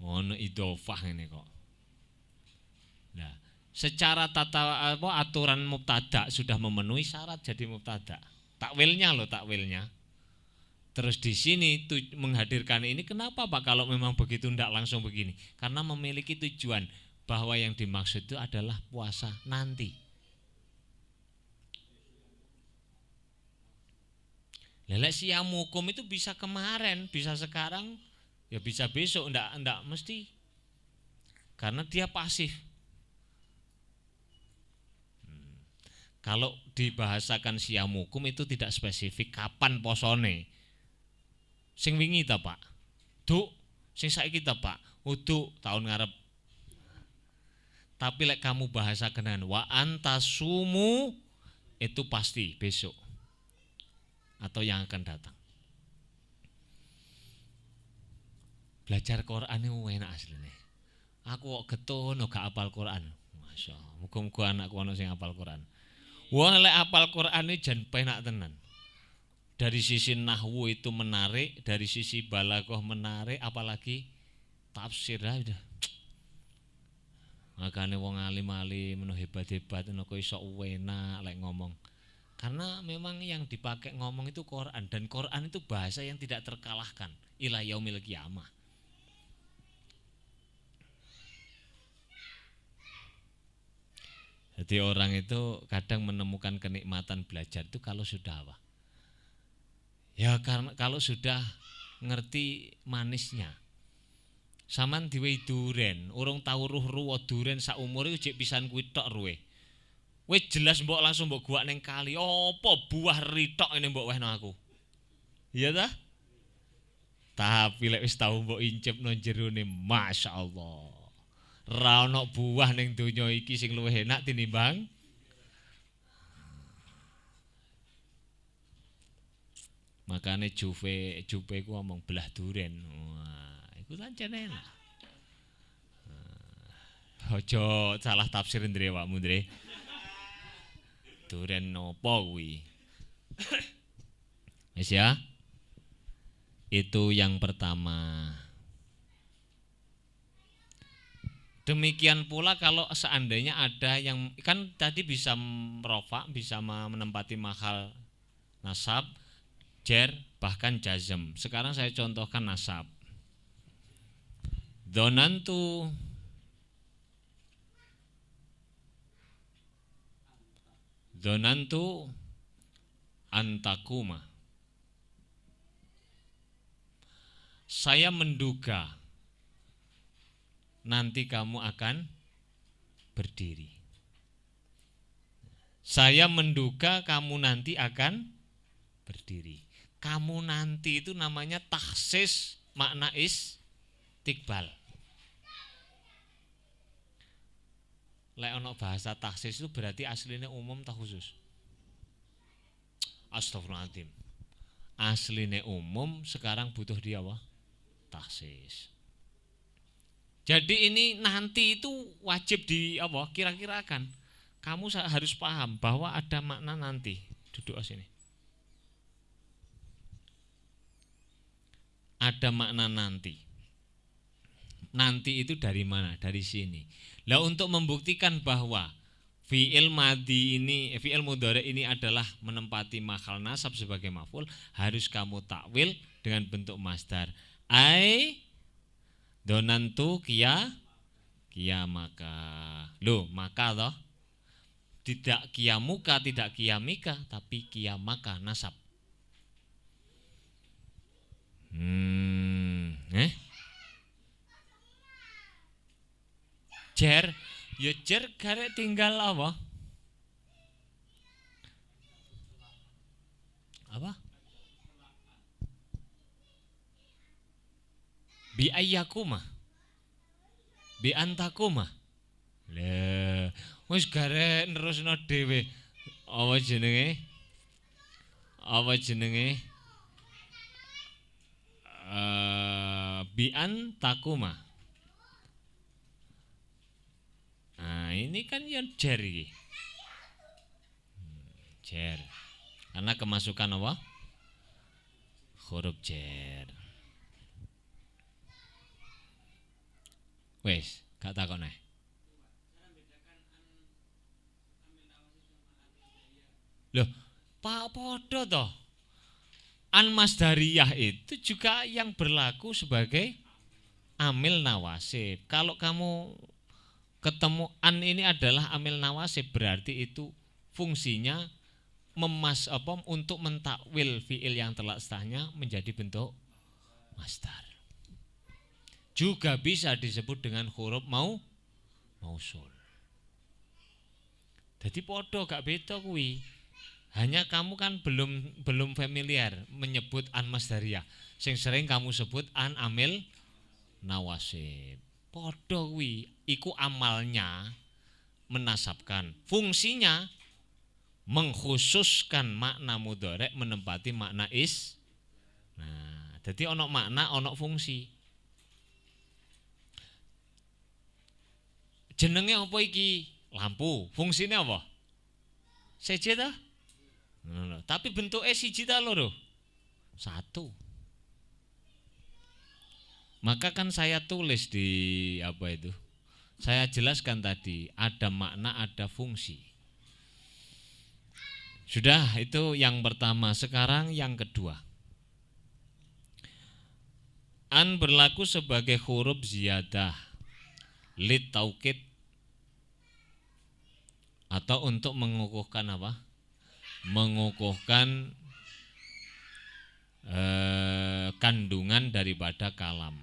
Ono idhofah ngene kok. Nah, secara aturan mubtada sudah memenuhi syarat jadi mubtada. Takwilnya. Terus di sini menghadirkan ini kenapa Pak kalau memang begitu ndak langsung begini? Karena memiliki tujuan bahwa yang dimaksud itu adalah puasa nanti. Lelek siyamukum itu bisa kemarin, bisa sekarang, ya bisa besok, enggak mesti. Karena dia pasif. Kalau dibahasakan siyamukum itu tidak spesifik kapan posone. Sing wingi ta Pak? Duk, sing saiki ta Pak? Uduk tahun ngarep. Tapi lek kamu bahasakan wa antasumu itu pasti besok. Atau yang akan datang. Belajar Quran itu enak aslinya. Aku kok getun gak apal Quran. Masya Allah. Muga-muga anakku ana sing apal Quran. Wong lek apal Quran iki jan penak tenan. Dari sisi nahwu itu menarik, dari sisi balaghah menarik, apalagi tafsir udah. Makane wong alim-alim menuh hebat-hebat kok iso enak lek ngomong. Karena memang yang dipakai ngomong itu Quran, dan Quran itu bahasa yang tidak terkalahkan ila yaumil qiyamah. Jadi orang itu kadang menemukan kenikmatan belajar itu kalau sudah apa? Ya karena kalau sudah ngerti manisnya. Saman diwehi duren, urung tau ruh-ruh duren sak umur iku jek pisan kuwi tok ruwe. Wis jelas mbok langsung mbok guak ning kali. Apa buah ritok ini mbok wehno aku. Iya ta? Tapi lek wis tau mbok incipno jerone masyaallah. Ra ono buah ning donya iki sing luwih enak tinimbang makane Juve ku ngomong belah duren. Wah, iku pancen enak. Ojo salah tafsir ndre awakmu ndre. Duren nopo kuwi? Wis ya. Itu yang pertama. Demikian pula kalau seandainya ada yang kan tadi bisa merofa, bisa menempati mahal nasab, jar, bahkan jazm. Sekarang saya contohkan nasab. Donantu antakuma. Saya menduga nanti kamu akan berdiri. Saya menduga kamu nanti akan berdiri. Kamu nanti itu namanya taksis makna istiqbal. Lek ono bahasa taksis itu berarti aslinya umum tak khusus. Astagfirullahaladzim. Aslinya umum, sekarang butuh dia apa? Taksis. Jadi ini nanti itu wajib di apa? Kira-kirakan. Kamu harus paham bahwa ada makna nanti. Duduk sini. Ada makna nanti. Nanti itu dari mana? Dari sini. Lah untuk membuktikan bahwa fi'il madhi ini, fi'il mudhari ini adalah menempati mahal nasab sebagai maf'ul, harus kamu takwil dengan bentuk masdar. Ai donantu kia maka. Loh, maka toh. Tidak kiamuka, tidak kiamika, tapi kiamaka nasab. Jer, ya jer garek tinggal apa? Apa? Bi ayyakuma. Bi antakuma. Lah, wis garek nerusno dhewe. Apa jenenge? Bi antakuma. Nah, ini kan yang jer iki. Jer. Karena kemasukan apa? Huruf jer. Wes, gak takon neh. Loh, Pak podo toh. An masdariyah itu juga yang berlaku sebagai amil nawasib. Kalau kamu ketemu an ini adalah amil nawasib, berarti itu fungsinya untuk mentakwil fiil yang terlaksanya menjadi bentuk masdar. Juga bisa disebut dengan huruf mausul. Jadi podo gak beda kuwi. Hanya kamu kan belum familiar menyebut an masdariyah. Sing sering kamu sebut an amil nawasib. Podo kuwi, iku amalnya menasabkan. Fungsinya mengkhususkan makna mudhari menempati makna is. Nah, jadi ono makna, ono fungsi. Jenenge apa iki? Lampu. Fungsinya apa? Siji ta? Tapi bentuknya siji ta loro? Satu. Maka kan saya tulis di apa itu? Saya jelaskan tadi, ada makna, ada fungsi. Sudah, itu yang pertama. Sekarang yang kedua. An berlaku sebagai huruf ziyadah, lit taukid, atau untuk mengukuhkan apa? Mengukuhkan kandungan daripada kalam.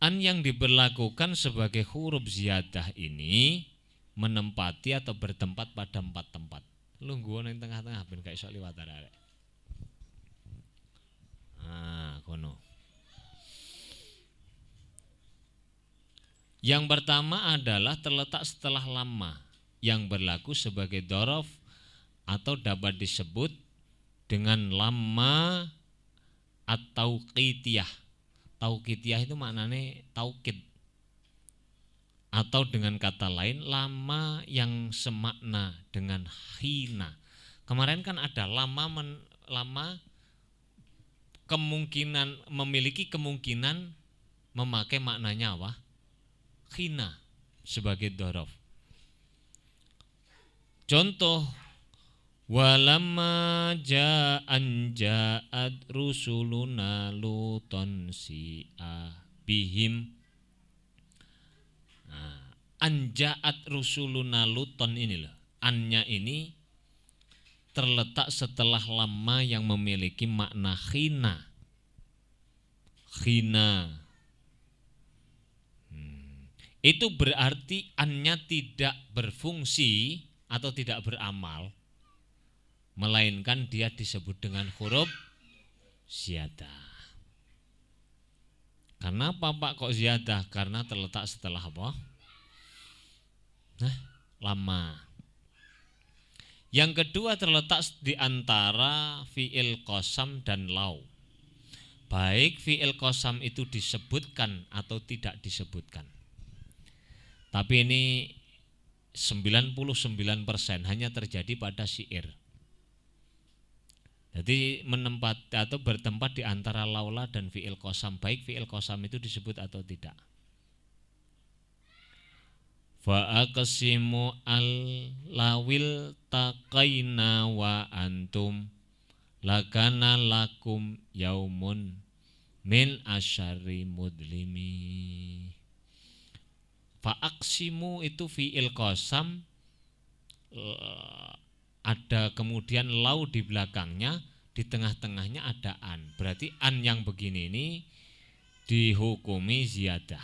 An yang diberlakukan sebagai huruf ziyadah ini menempati atau bertempat pada 4 tempat. Lungguh nang tengah-tengah ben gak iso liwat arek. Kono. Yang pertama adalah terletak setelah lama yang berlaku sebagai dzaraf atau dapat disebut dengan lama atau qitiyah. Tauqitiyah itu maknanya taukid. Atau dengan kata lain lama yang semakna dengan hina. Kemarin kan ada lama kemungkinan memiliki kemungkinan memakai maknanya apa? Hina sebagai dzaraf. Contoh walamma ja'at rusuluna luton si'a bihim. Anja'at rusuluna luton ini loh. Annya ini terletak setelah lama yang memiliki makna khina. Khina. Itu berarti annya tidak berfungsi atau tidak beramal, melainkan dia disebut dengan huruf ziyadah. Karena apa Pak kok ziyadah? Karena terletak setelah apa? Lama. Yang kedua terletak di antara fi'il qasam dan lau. Baik fi'il qasam itu disebutkan atau tidak disebutkan. Tapi ini 99% hanya terjadi pada syair. Jadi menempati atau bertempat di antara laula dan fi'il qasam, baik fi'il qasam itu disebut atau tidak. Fa aqsimu al lawil taqaina wa antum lakana lakum yaumun min asyari mudlimi. Fa aqsimu itu fi'il qasam, ada kemudian lau di belakangnya, di tengah-tengahnya ada an. Berarti an yang begini ini dihukumi ziyadah.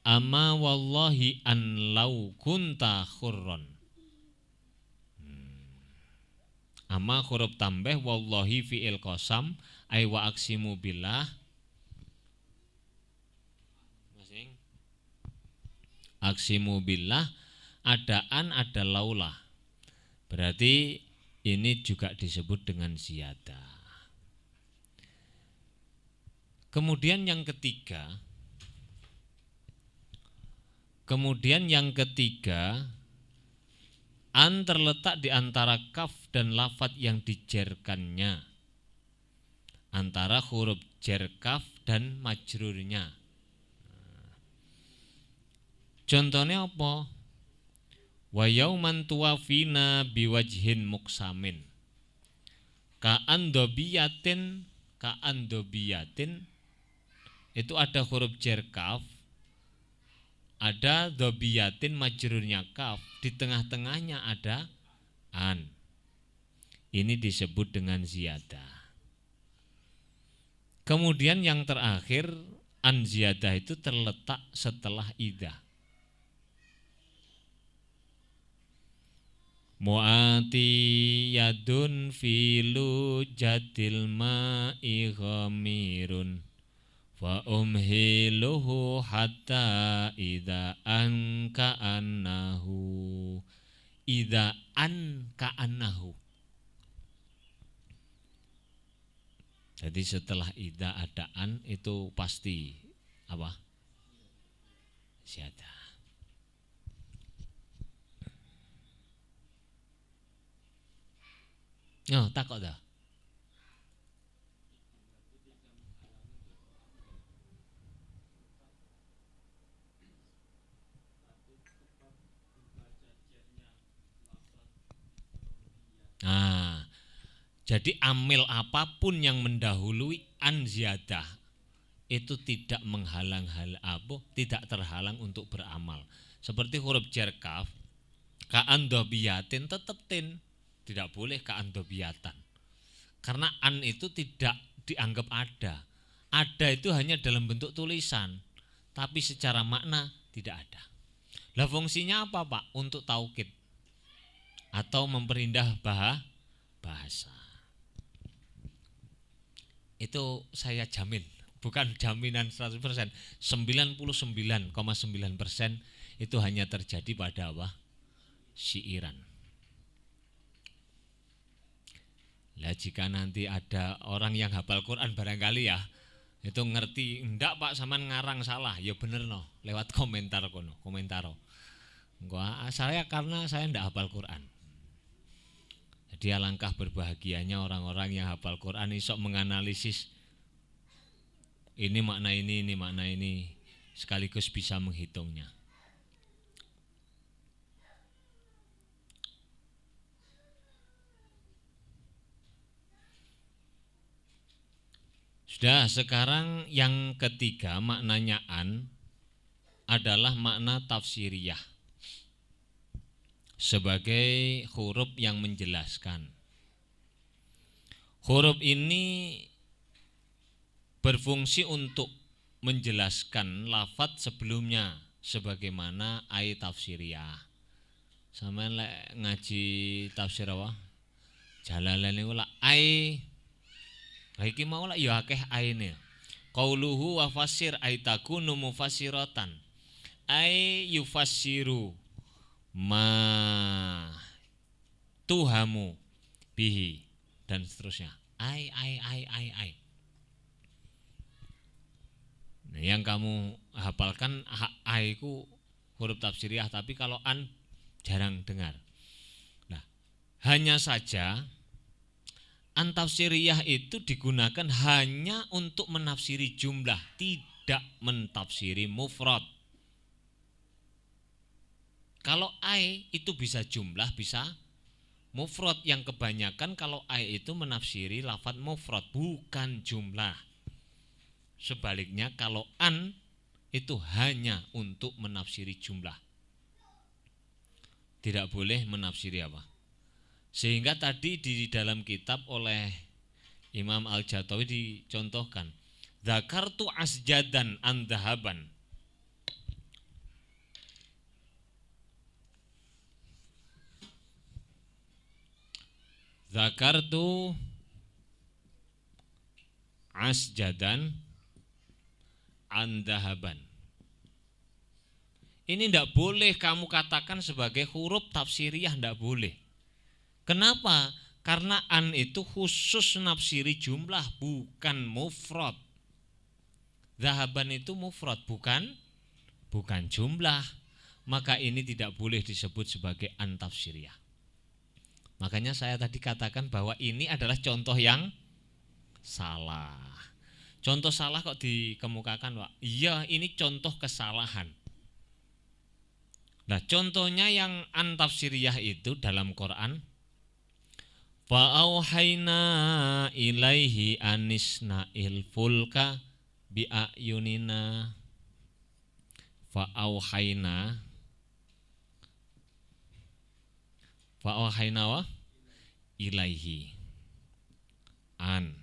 Ama wallahi an lau kunta khurron. Ama huruf tambah wallahi fi'il qasam ay wa aqsimu billah. Aqsimu billah ada an ada laulah. Berarti ini juga disebut dengan ziyadah. Kemudian yang ketiga, an terletak di antara kaf dan lafat yang dijerkannya, antara huruf jer kaf dan majrurnya. Contohnya apa? Wa yauman tuwafina biwajhin muksamin. Ka'andobiyatin itu ada huruf jer kaf, ada dobiyatin majrurnya kaf, di tengah-tengahnya ada an. Ini disebut dengan ziyadah. Kemudian yang terakhir, an ziyadah itu terletak setelah idah. Mu'ati yadun filu jadil ma'i ghamirun fa umhiluhu hatta idza an ka'annahu Jadi setelah idza ada an itu pasti apa? Ziyadah. Takut dah. Jadi amil apapun yang mendahului an ziyadah itu tidak menghalang tidak terhalang untuk beramal. Seperti huruf jar kaf, ka'an dobiyatin tetap tin, tidak boleh ka'an dobiyatan. Karena an itu tidak dianggap ada. Ada itu hanya dalam bentuk tulisan, tapi secara makna tidak ada. Lah fungsinya apa Pak? Untuk taukid atau memperindah bahasa. Itu saya jamin, bukan jaminan 100%, 99,9% itu hanya terjadi pada apa? Syiiran. Lah jika nanti ada orang yang hafal Quran barangkali ya, itu ngerti, enggak Pak sampean ngarang salah, ya bener no, lewat komentaro. Saya karena saya enggak hafal Quran. Jadi alangkah berbahagianya orang-orang yang hafal Quran iso menganalisis ini makna ini, sekaligus bisa menghitungnya. Sudah, sekarang yang ketiga maknanya an adalah makna tafsiriyah sebagai huruf yang menjelaskan. Huruf ini berfungsi untuk menjelaskan lafadz sebelumnya sebagaimana ayat tafsiriyah. Sama lek ngaji tafsir apa? Jalalain niku lak ai. Iki mau lak ya akeh aine. Qauluhu wa fasir aitakunu mufassiratan. Ai yufassiru ma tuhamu bihi dan seterusnya. Ai. Nah, yang kamu hafalkan ai ku huruf tafsiriyah, tapi kalau an jarang dengar. Nah, hanya saja an tafsiriyah itu digunakan hanya untuk menafsiri jumlah, tidak mentafsiri mufrad. Kalau ai itu bisa jumlah, bisa mufrad, yang kebanyakan kalau ai itu menafsiri lafadz mufrad bukan jumlah. Sebaliknya kalau an itu hanya untuk menafsiri jumlah. Tidak boleh menafsiri apa? Sehingga tadi di dalam kitab oleh Imam Al-Jatawi dicontohkan, dzakartu asjadan an dhahaban. Dzakartu asjadan an dhahaban. Ini tidak boleh kamu katakan sebagai huruf tafsiriyah, tidak boleh. Kenapa? Karena an itu khusus nafsiri jumlah, bukan mufrad. Dhahaban itu mufrad, bukan jumlah. Maka ini tidak boleh disebut sebagai an tafsiriyah. Makanya saya tadi katakan bahwa ini adalah contoh yang salah. Contoh salah kok dikemukakan, Pak? Iya, ini contoh kesalahan. Nah, contohnya yang an tafsiriyah itu dalam Quran, fa'auhayna ilaihi anisna'il fulka bi'ayunina. Fa'auhayna wa ilaihi an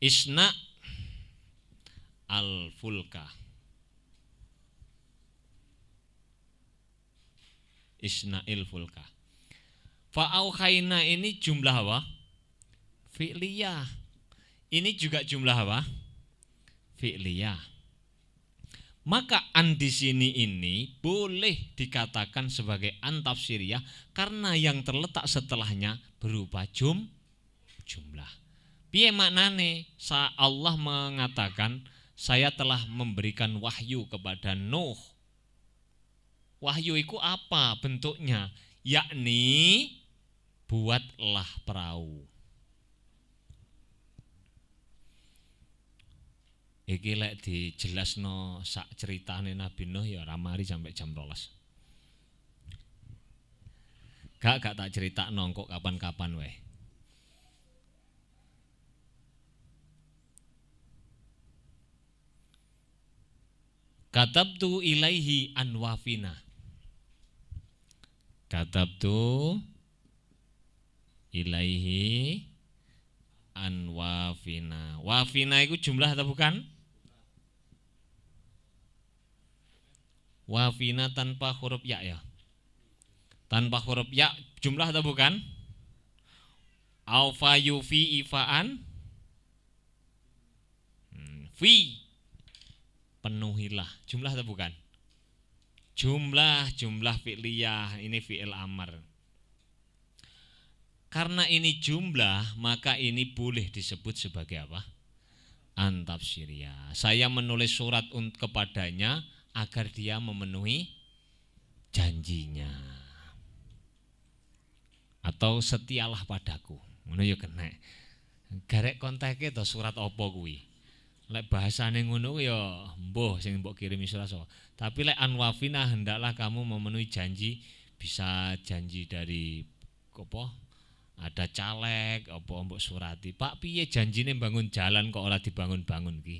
isna al fulka. Isna'il fulka. Fa'auhayna ini jumlah apa? Fi'liyah. Ini juga jumlah apa? Fi'liyah. Maka an di sini ini boleh dikatakan sebagai an tafsiriyah karena yang terletak setelahnya berupa jumlah. Piye maknane? Allah mengatakan, saya telah memberikan wahyu kepada Nuh. Wahyu itu apa bentuknya? Yakni buatlah perahu. Iki lek dijelasno sak ceritane Nabi Nuh ya ora mari sampai jam 12. Gak tak ceritakno kok kapan-kapan wae. Katabtu ilaihi anwafina. Katabtu ilaihi anwafina. Wafina itu jumlah atau bukan? Wafina tanpa huruf ya ya. Tanpa huruf ya jumlah atau bukan? Aufa yufi ifaan. Fi penuhilah. Jumlah atau bukan? Jumlah fi'liyah, ini fi'il amar. Karena ini jumlah, maka ini boleh disebut sebagai apa? Antafsiriyah. Saya menulis surat kepadanya agar dia memenuhi janjinya. Atau setialah padaku. Ngono ya kena. Garek konteke to surat apa kuwi? Lek bahasane ngono ya mbuh sing mbok kirimi surat. Tapi lek anwafina hendaklah kamu memenuhi janji, bisa janji dari apa? Ada caleg apa mbok surati. Pak piye janjine bangun jalan kok ora dibangun-bangun ki?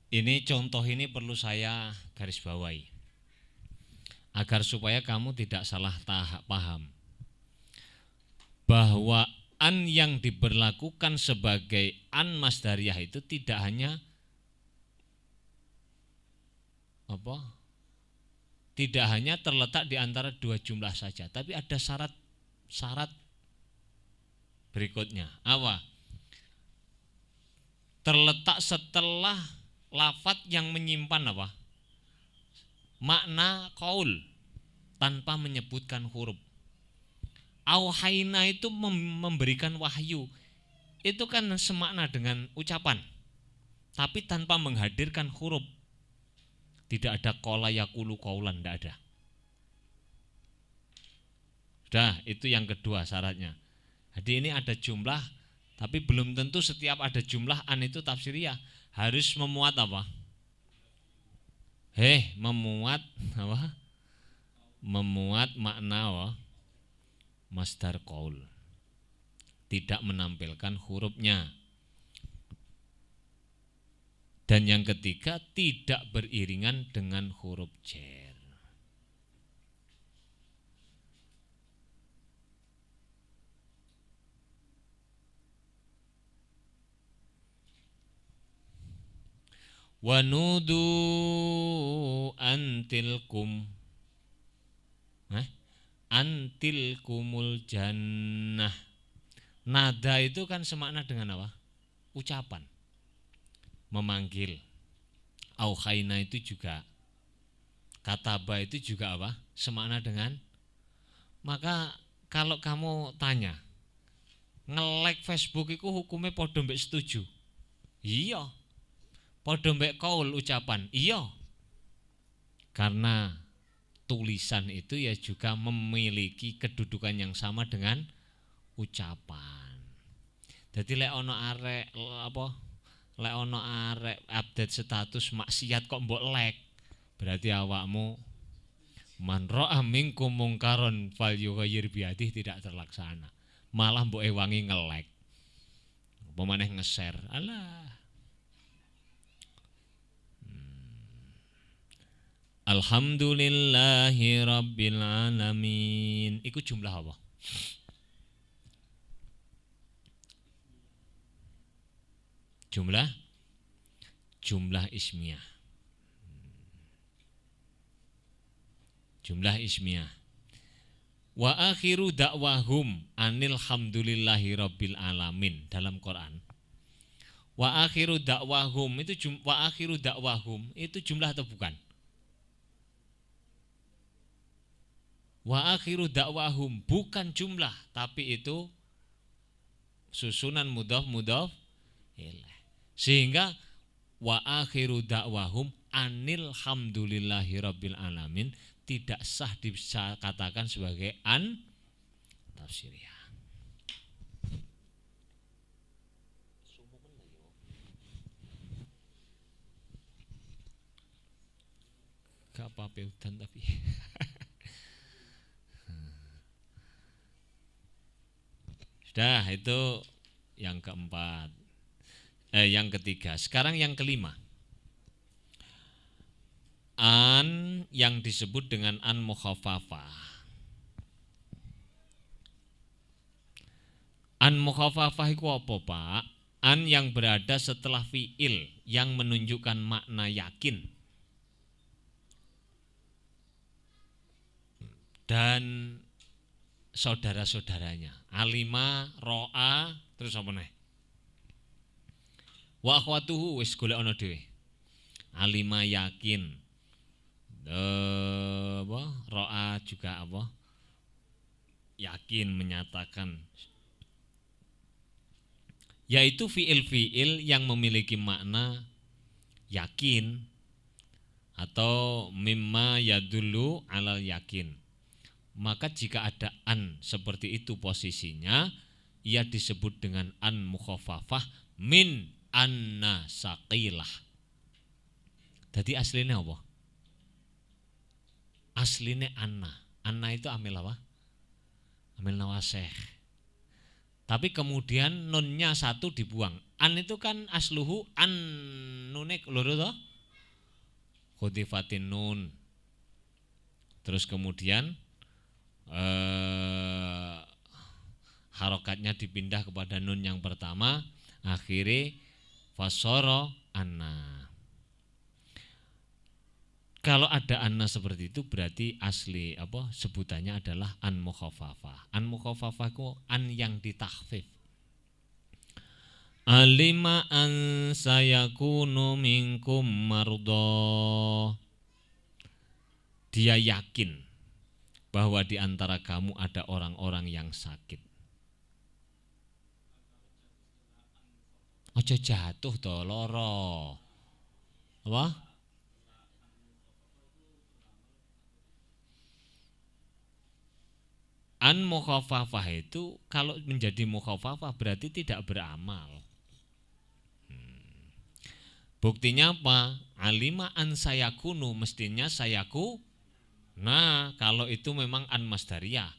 Ini contoh ini perlu saya garis bawahi agar supaya kamu tidak salah paham bahwa an yang diberlakukan sebagai an masdariyah itu tidak hanya apa? Tidak hanya terletak di antara dua jumlah saja, tapi ada syarat berikutnya. Apa? Terletak setelah lafat yang menyimpan apa? Makna qaul tanpa menyebutkan huruf. Auhaina itu memberikan wahyu. Itu kan semakna dengan ucapan. Tapi tanpa menghadirkan huruf. Tidak ada qala yaqulu qaulan, tidak ada. Sudah, itu yang kedua syaratnya. Jadi ini ada jumlah, tapi belum tentu setiap ada jumlah an itu tafsiriyah. Harus memuat apa? Memuat apa? Memuat makna apa? Masdar qaul. Tidak menampilkan hurufnya. Dan yang ketiga, tidak beriringan dengan huruf jar. Wanudu antilkum antilkumul jannah. Nada itu kan semakna dengan apa? Ucapan, memanggil. Auhaina itu juga, kataba itu juga apa? Semakna dengan. Maka kalau kamu tanya, nge-like Facebook itu hukumnya podo mbek setuju? Iya. Podo mbek qaul ucapan? Iya. Karena tulisan itu ya juga memiliki kedudukan yang sama dengan ucapan. Jadi lek ono arek apa? Lek ono arek update status maksiat kok mbok like, berarti awakmu man ra'a minkum mungkaron falyughayyir biyadihi tidak terlaksana. Malah mbok ewangi nge-like. Apa maneh nge-share. Alah. Alhamdulillahi rabbil alamin. Iku jumlah apa? Jumlah ismiyah. Jumlah ismiyah. Wa akhiru dakwahum anil hamdulillahi rabbil alamin dalam Quran. Wa akhiru dakwahum itu jumlah atau bukan? Wa akhiru dakwahum bukan jumlah, tapi itu susunan mudhaf ilaih. Sehingga wa akhiru dakwahum anil hamdulillahi rabbil alamin tidak sah dikatakan sebagai an tafsiriyah. Gak apa-apa udan tapi sudah itu yang keempat. Yang ketiga. Sekarang yang kelima. An yang disebut dengan an mukhaffafah. An mukhaffafah itu apa, Pak? An yang berada setelah fiil yang menunjukkan makna yakin. Dan saudara-saudaranya. Alima, ro'a, terus apa nih? Wa akhwatuhu wis golek ana dhewe. Alima yakin. Ro'a juga apa? Yakin, menyatakan. Yaitu fiil-fiil yang memiliki makna yakin atau mimma yadullu alal yakin. Maka jika ada an seperti itu posisinya, ia disebut dengan an mukhaffafah min anna saqilah. Jadi aslinya apa? Aslinya anna. Anna itu amil apa? Amil nawaseh. Tapi kemudian nunnya satu dibuang. An itu kan asluhu an nunek loro toh? Khudifatin nun. Terus kemudian harokatnya dipindah kepada nun yang pertama, akhirnya fasoro anna. Kalau ada anna seperti itu berarti asli apa sebutannya adalah an mukhaffafah. An mukhaffafah itu an yang ditakhfif. Alima an sayakunu minkum mardo. Dia yakin bahwa di antara kamu ada orang-orang yang sakit. Ojo jatuh to loro. Apa? An mukhaffafah itu kalau menjadi mukhaffafah berarti tidak beramal. Buktinya apa? Alima an sayakunu mestinya sayaku. Nah, kalau itu memang an masdariyah.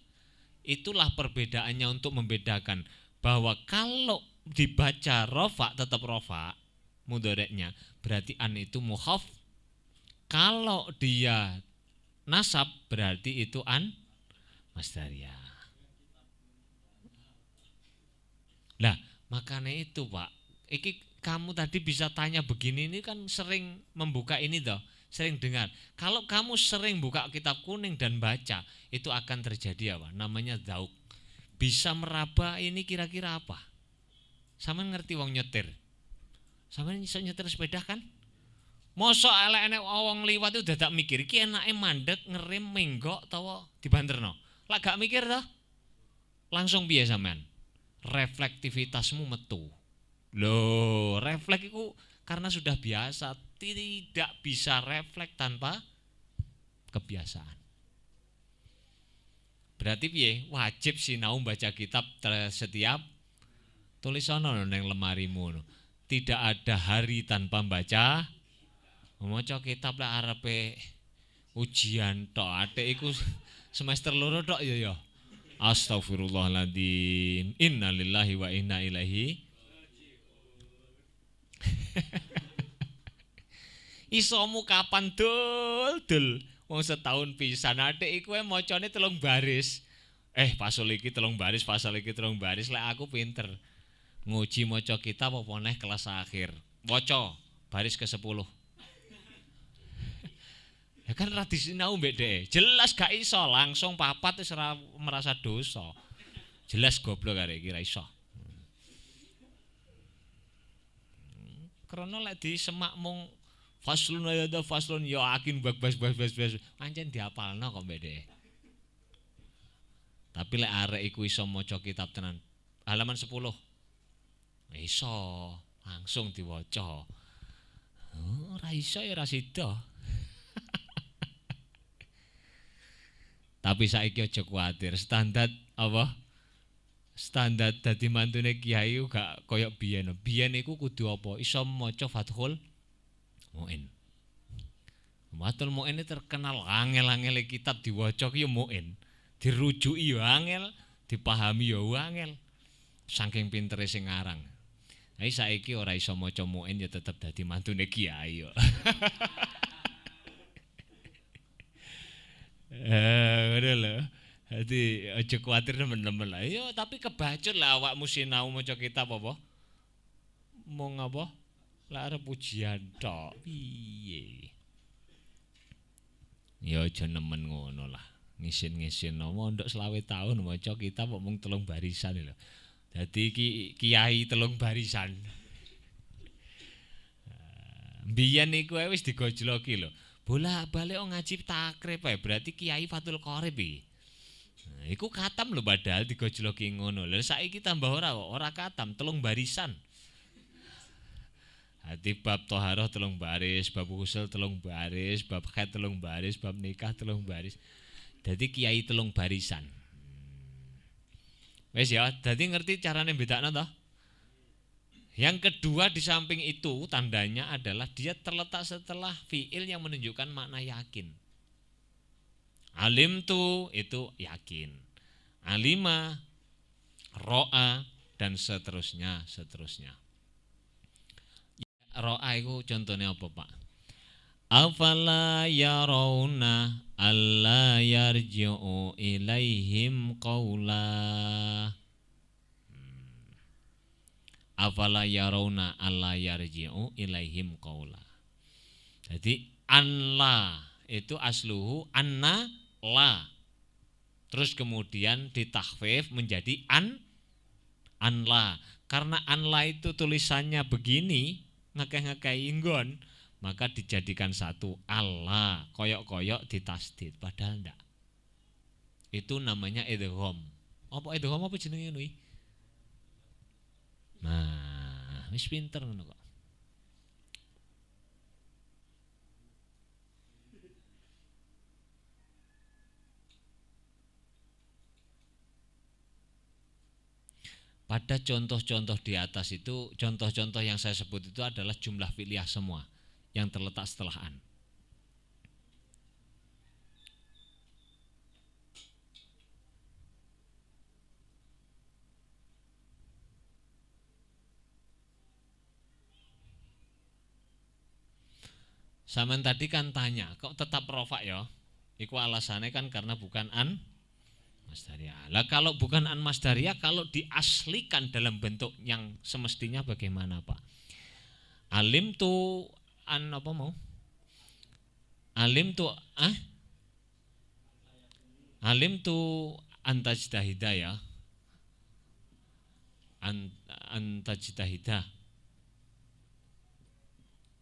Itulah perbedaannya untuk membedakan bahwa kalau dibaca rofa tetap rofa mudhoreknya berarti an itu mukhaff. Kalau dia nasab berarti itu an masdariyah. Lah, makanya itu Pak. Iki kamu tadi bisa tanya begini, ini kan sering membuka ini toh, sering dengar. Kalau kamu sering buka kitab kuning dan baca, itu akan terjadi apa? Namanya zauk. Bisa meraba ini kira-kira apa? Sama ngerti wong nyetir. Sama bisa nyetir sepeda kan? Mosok elek-elek wong liwat itu dadak mikir, iki enake mandek ngerem menggok tawa dibanterno. Lah gak mikir toh? Langsung piye sampean? Reflektivitasmu metu. Loh, refleks itu karena sudah biasa, tidak bisa refleks tanpa kebiasaan. Berarti piye? Wajib sinau baca kitab setiap tulisono nang lemarimu. Tidak ada hari tanpa baca. Maca kitab lah arepe ujian tok. Atik iku semester loro tok ya. Astagfirullahaladzim. Innalillahi wa inna ilaihi. Isomu kapan dul? Wong setahun pisan atik iku macane 3 baris. Pasal iki 3 baris, pasal iki 3 baris. Lek aku pinter. Nguji maca kitab apa neh kelas akhir. Waca baris ke-10. kan ra disinau mbek dhek. Jelas gak iso, langsung papat wis ora merasa dosa. Jelas goblok arek iki ra iso. Krana lek disemak mung faslun ya faslun ya akin bas. Pancen dihafalno kok mbek dhek. Tapi lek arek iku iso maca kitab tenan. Halaman 10. Iso, langsung diwaca. Ora iso ya ora sida. Tapi saiki aja kuwatir, standar apa? Standar dadi mantune kiai gak koyo biyen. Biyen iku kudu apa? Iso maca Fathul Muin. Fathul Muin ini terkenal angel-angel kitab diwaca ki yo Muin. Dirujuki yo angel, dipahami yo angel. Saking pintere sing ngarang. Tapi saiki ora iso maca Muin ya tetep dadi mantune kiai yo. Ngono lho. Dadi aja kuwatir nemen-nemen lah. Yo tapi kebacut lah awakmu sinau maca kitab apa? Mung apa? Lah arep pujian tok. Piye? Ya aja nemen ngono lah. Ngisin-ngisin mondok 20 tahun maca kitab kok mung 3 barisan lho. Dadi kiai 3 barisan. Biyen iku wis digojloki lho. Bolak-balik ngaji takrib ae berarti Kiai Fathul Qorib iki. Nah, iku katam lho padahal digojloki ngono. Lah saiki tambah ora katam, 3 barisan. Hati bab toharoh 3 baris, bab ghusl 3 baris, bab haid 3 baris, bab nikah 3 baris. Dadi kiai 3 barisan. Wes ya, dadi ngerti carane bedakno toh? Yang kedua di samping itu tandanya adalah dia terletak setelah fiil yang menunjukkan makna yakin. Alim tu itu yakin. Alima, ro'a dan seterusnya. Ro'a itu contohnya apa Pak? Afala yarawna alla yarji'u ilaihim qawla. Afala yarawna alla yarji'u ilaihim qawla. Jadi anla itu asluhu anna la. Terus kemudian ditakhfif menjadi anla. Karena anla itu tulisannya begini, ngekeh-ngekeh inggon, maka dijadikan satu Allah, koyok-koyok ditasdid, padahal enggak. Itu namanya idgham. Apa idgham apa jenenge kuwi? Nah, wis pinter ngono kok. Pada contoh-contoh di atas itu, contoh-contoh yang saya sebut itu adalah jumlah fi'liyah semua yang terletak setelah an. Saman tadi kan tanya, kok tetap rofa ya? Iku alasannya kan karena bukan an masdariyah. Lah kalau bukan an masdariyah, kalau diaslikan dalam bentuk yang semestinya bagaimana Pak? Alim tu an apa mau? Alim tu Alim tu antajtahida ya. Antajtahida.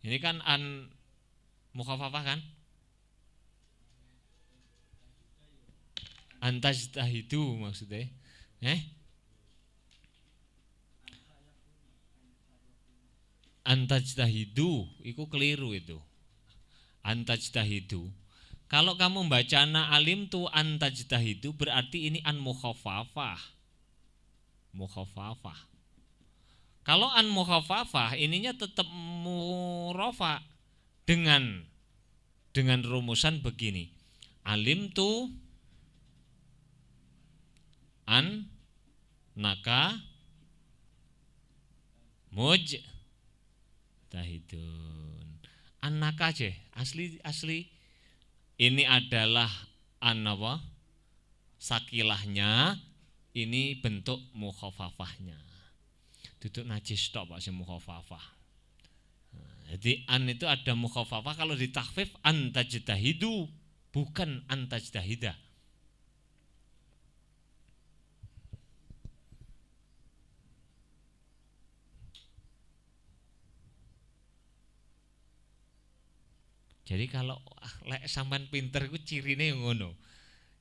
Ini kan an mukhafafah kan? Antajtahidu maksudnya. Antajtahidu itu keliru itu. Antajtahidu. Kalau kamu membaca na alim tu antajtahidu berarti ini an mukhafafah. Mukhafafah. Kalau an mukhafafah ininya tetap murafa dengan rumusan begini. Alim tu an naka muj tahidun. An-naka aja asli ini adalah an apa? Sakilahnya ini bentuk mukhafafahnya. Duduk najis tok Pak sing mukhafafah. Jadi an itu ada mukhafafah, kalau ditakhfif antajtahidu, bukan antajtahida. Jadi kalau lek sampean pinter iku cirine ngono.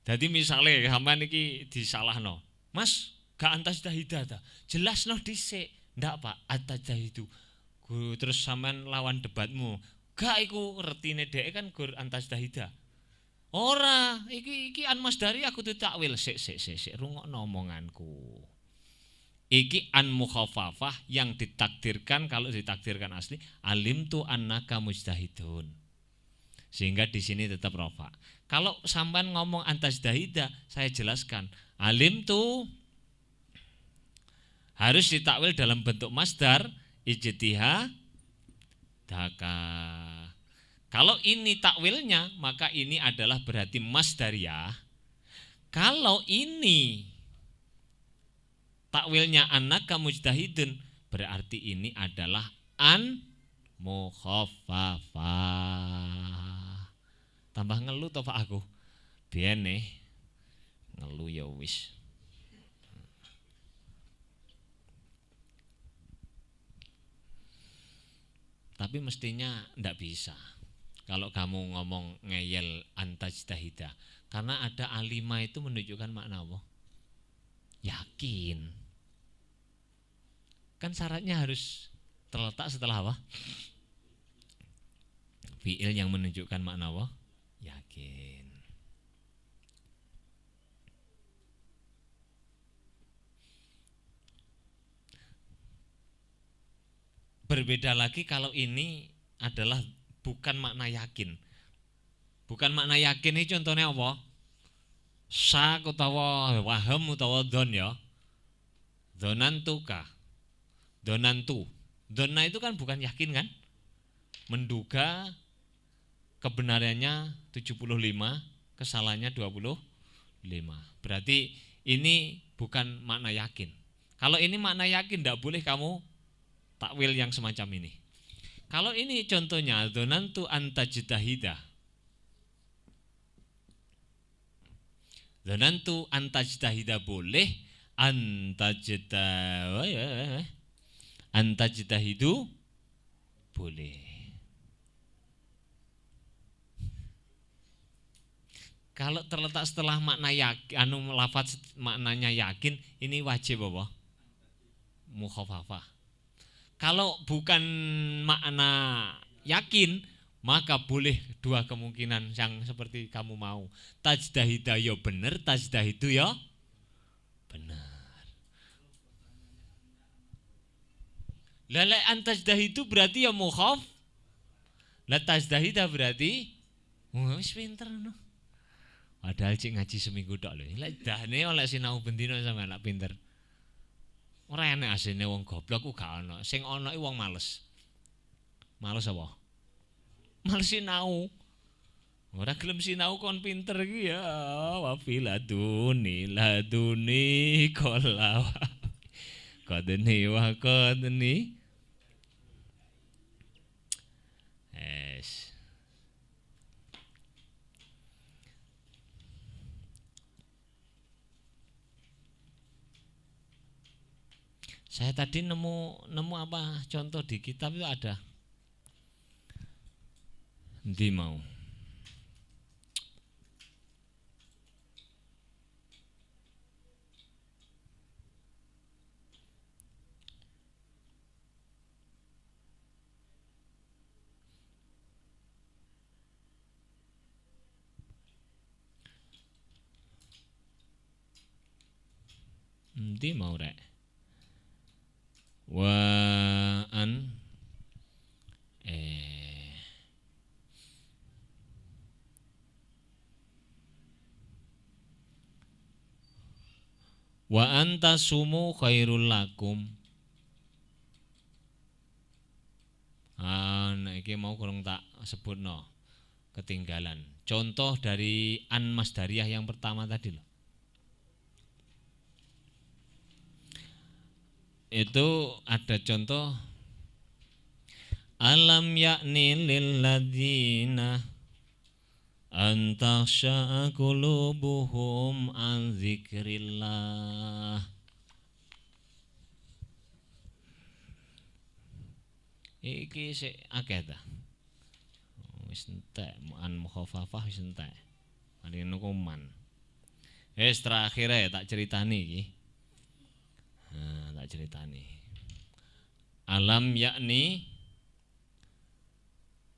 Jadi misalnya sampean iki disalahno. Mas, gak antajtahida ta. Jelasno dhisik. Ndak Pak, antajtahidu. Terus sampean lawan debatmu. Gak iku retine dhek kan gur antajtahida. Ora, iki an masdari aku tuh takwil. Sik rungokno omonganku. Iki an mukhafafah yang ditakdirkan, kalau ditakdirkan asli alim tu annaka mujtahidun. Sehingga di sini tetap rafa. Kalau sampean ngomong antajtahida, saya jelaskan. Alim tu harus ditakwil dalam bentuk masdar ijtihadaka. Kalau ini takwilnya, maka ini adalah berarti masdariyah. Kalau ini takwilnya annaka mujtahidun, berarti ini adalah an mukhafafah. Tambah ngeluh to Pak aku. Biyen ngeluh ya wis. Tapi mestinya ndak bisa kalau kamu ngomong ngeyel antajtahida, karena ada alima itu menunjukkan makna apa? Yakin. Kan syaratnya harus terletak setelah apa? Fi'il yang menunjukkan makna apa? Yakin. Berbeda lagi kalau ini adalah bukan makna yakin. Bukan makna yakin ini contohnya apa? Syak utawa waham utawa don ya. Donantuka. Donantu. Donna itu kan bukan yakin kan? Menduga kebenarannya 75, kesalahannya 25. Berarti ini bukan makna yakin. Kalau ini makna yakin, tidak boleh kamu takwil yang semacam ini. Kalau ini contohnya dzanantu antajtahida. Dzanantu antajtahida boleh, antajtahidu boleh. Kalau terletak setelah makna yakin, lafaz maknanya yakin, ini wajib apa? Mukhafafah. Kalau bukan makna yakin, maka boleh dua kemungkinan yang seperti kamu mau. Tajtahida ya benar, tajtahidu ya benar. Lala antajtahidu berarti ya mukhaf. La tajtahida berarti wis pinter no. Padahal cik ngaji seminggu tok lho. Lek dahne oleh sinau bendino sama anak pinter. Ora enek asline wong goblok ku gak ono. Sing ono iki wong males. Males apa? Males sinau. Ora gelem sinau kon pinter iki ya wa filaduni laduni qala. Qadni wa qadni. Saya tadi nemu apa contoh di kitab itu ada. Ndi mau. Ndi mau rek. Wa an wa anta sumu khairul lakum. Nek iki mau kurang tak sebutno, ketinggalan. Contoh dari an masdariyah yang pertama tadi loh. Itu ada contoh Alam yakni lil ladzina an takhsha'a qulubuhum an dzikrillah. Iki sik akeh ta. Wis entek an mukhafafah wis entek. Mari niku man. Wis terakhir tak ceritani iki. Tak ceritani. Alam yakni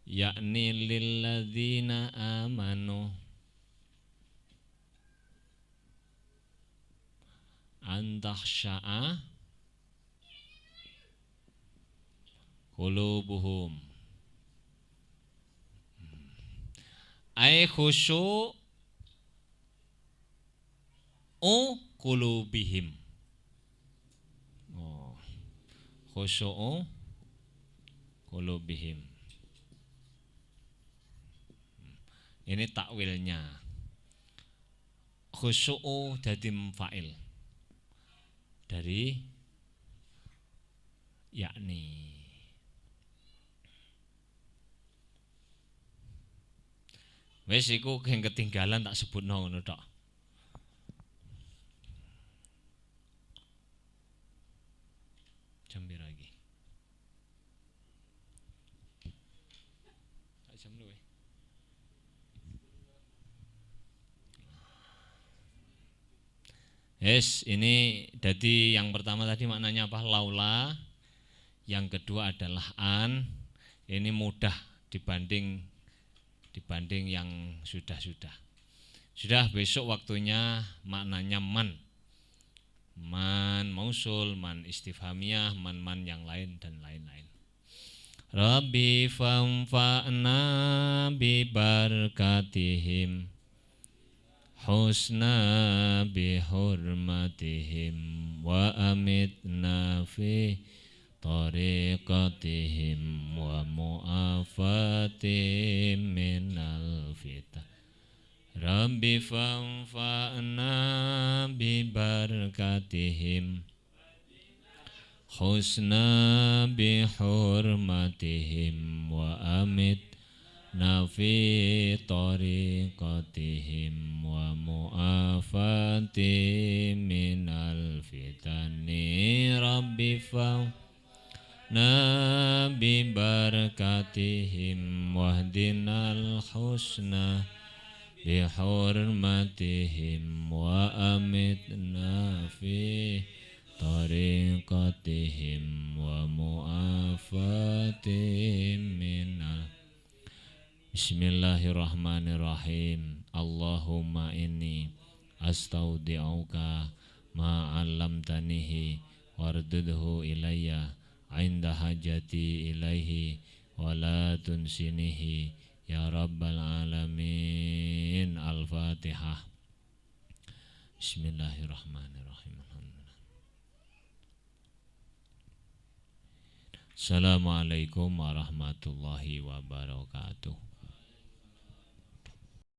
lilladzina amanu an takhsha'a qulubuhum ay khusyu' qulubihim. Khusyu'u qulubihim. Ini takwilnya. Khusyu'u jadi fa'il dari yakni. Wis iku yang ketinggalan tak sebutno ngono tok. Jam pira iki? Jam luwe. Ini jadi yang pertama tadi maknanya apa? Laula. Yang kedua adalah an. Ini mudah dibanding yang sudah. Sudah besok waktunya maknanya man. Man mausul, man istifhamiyah, man yang lain dan lain-lain. Rabbi famfa'na bi barakatihim husna bi hurmatihim wa amitna fi tariqatihim wa mu'afatihim minal fitah. Rabbi fanfa'na bi barakatihim husna bi hurmatihim wa amitna fi tariqatihim wa mu'afatihim minal fitani. Rabbi fanfa'na bi barakatihim wahdinal husna bi hurmatihim wa amitna fi tariqatihim wa mu'afatihim minal. Bismillahirrahmanirrahim. Allahumma inni astaudi'uka ma 'allamtanihi wardudhu ilayya 'inda hajati ilaihi wa la tunsinihi ya rabbal alamin. Al-Fatihah. Bismillahirrahmanirrahim. Assalamualaikum warahmatullahi wabarakatuh.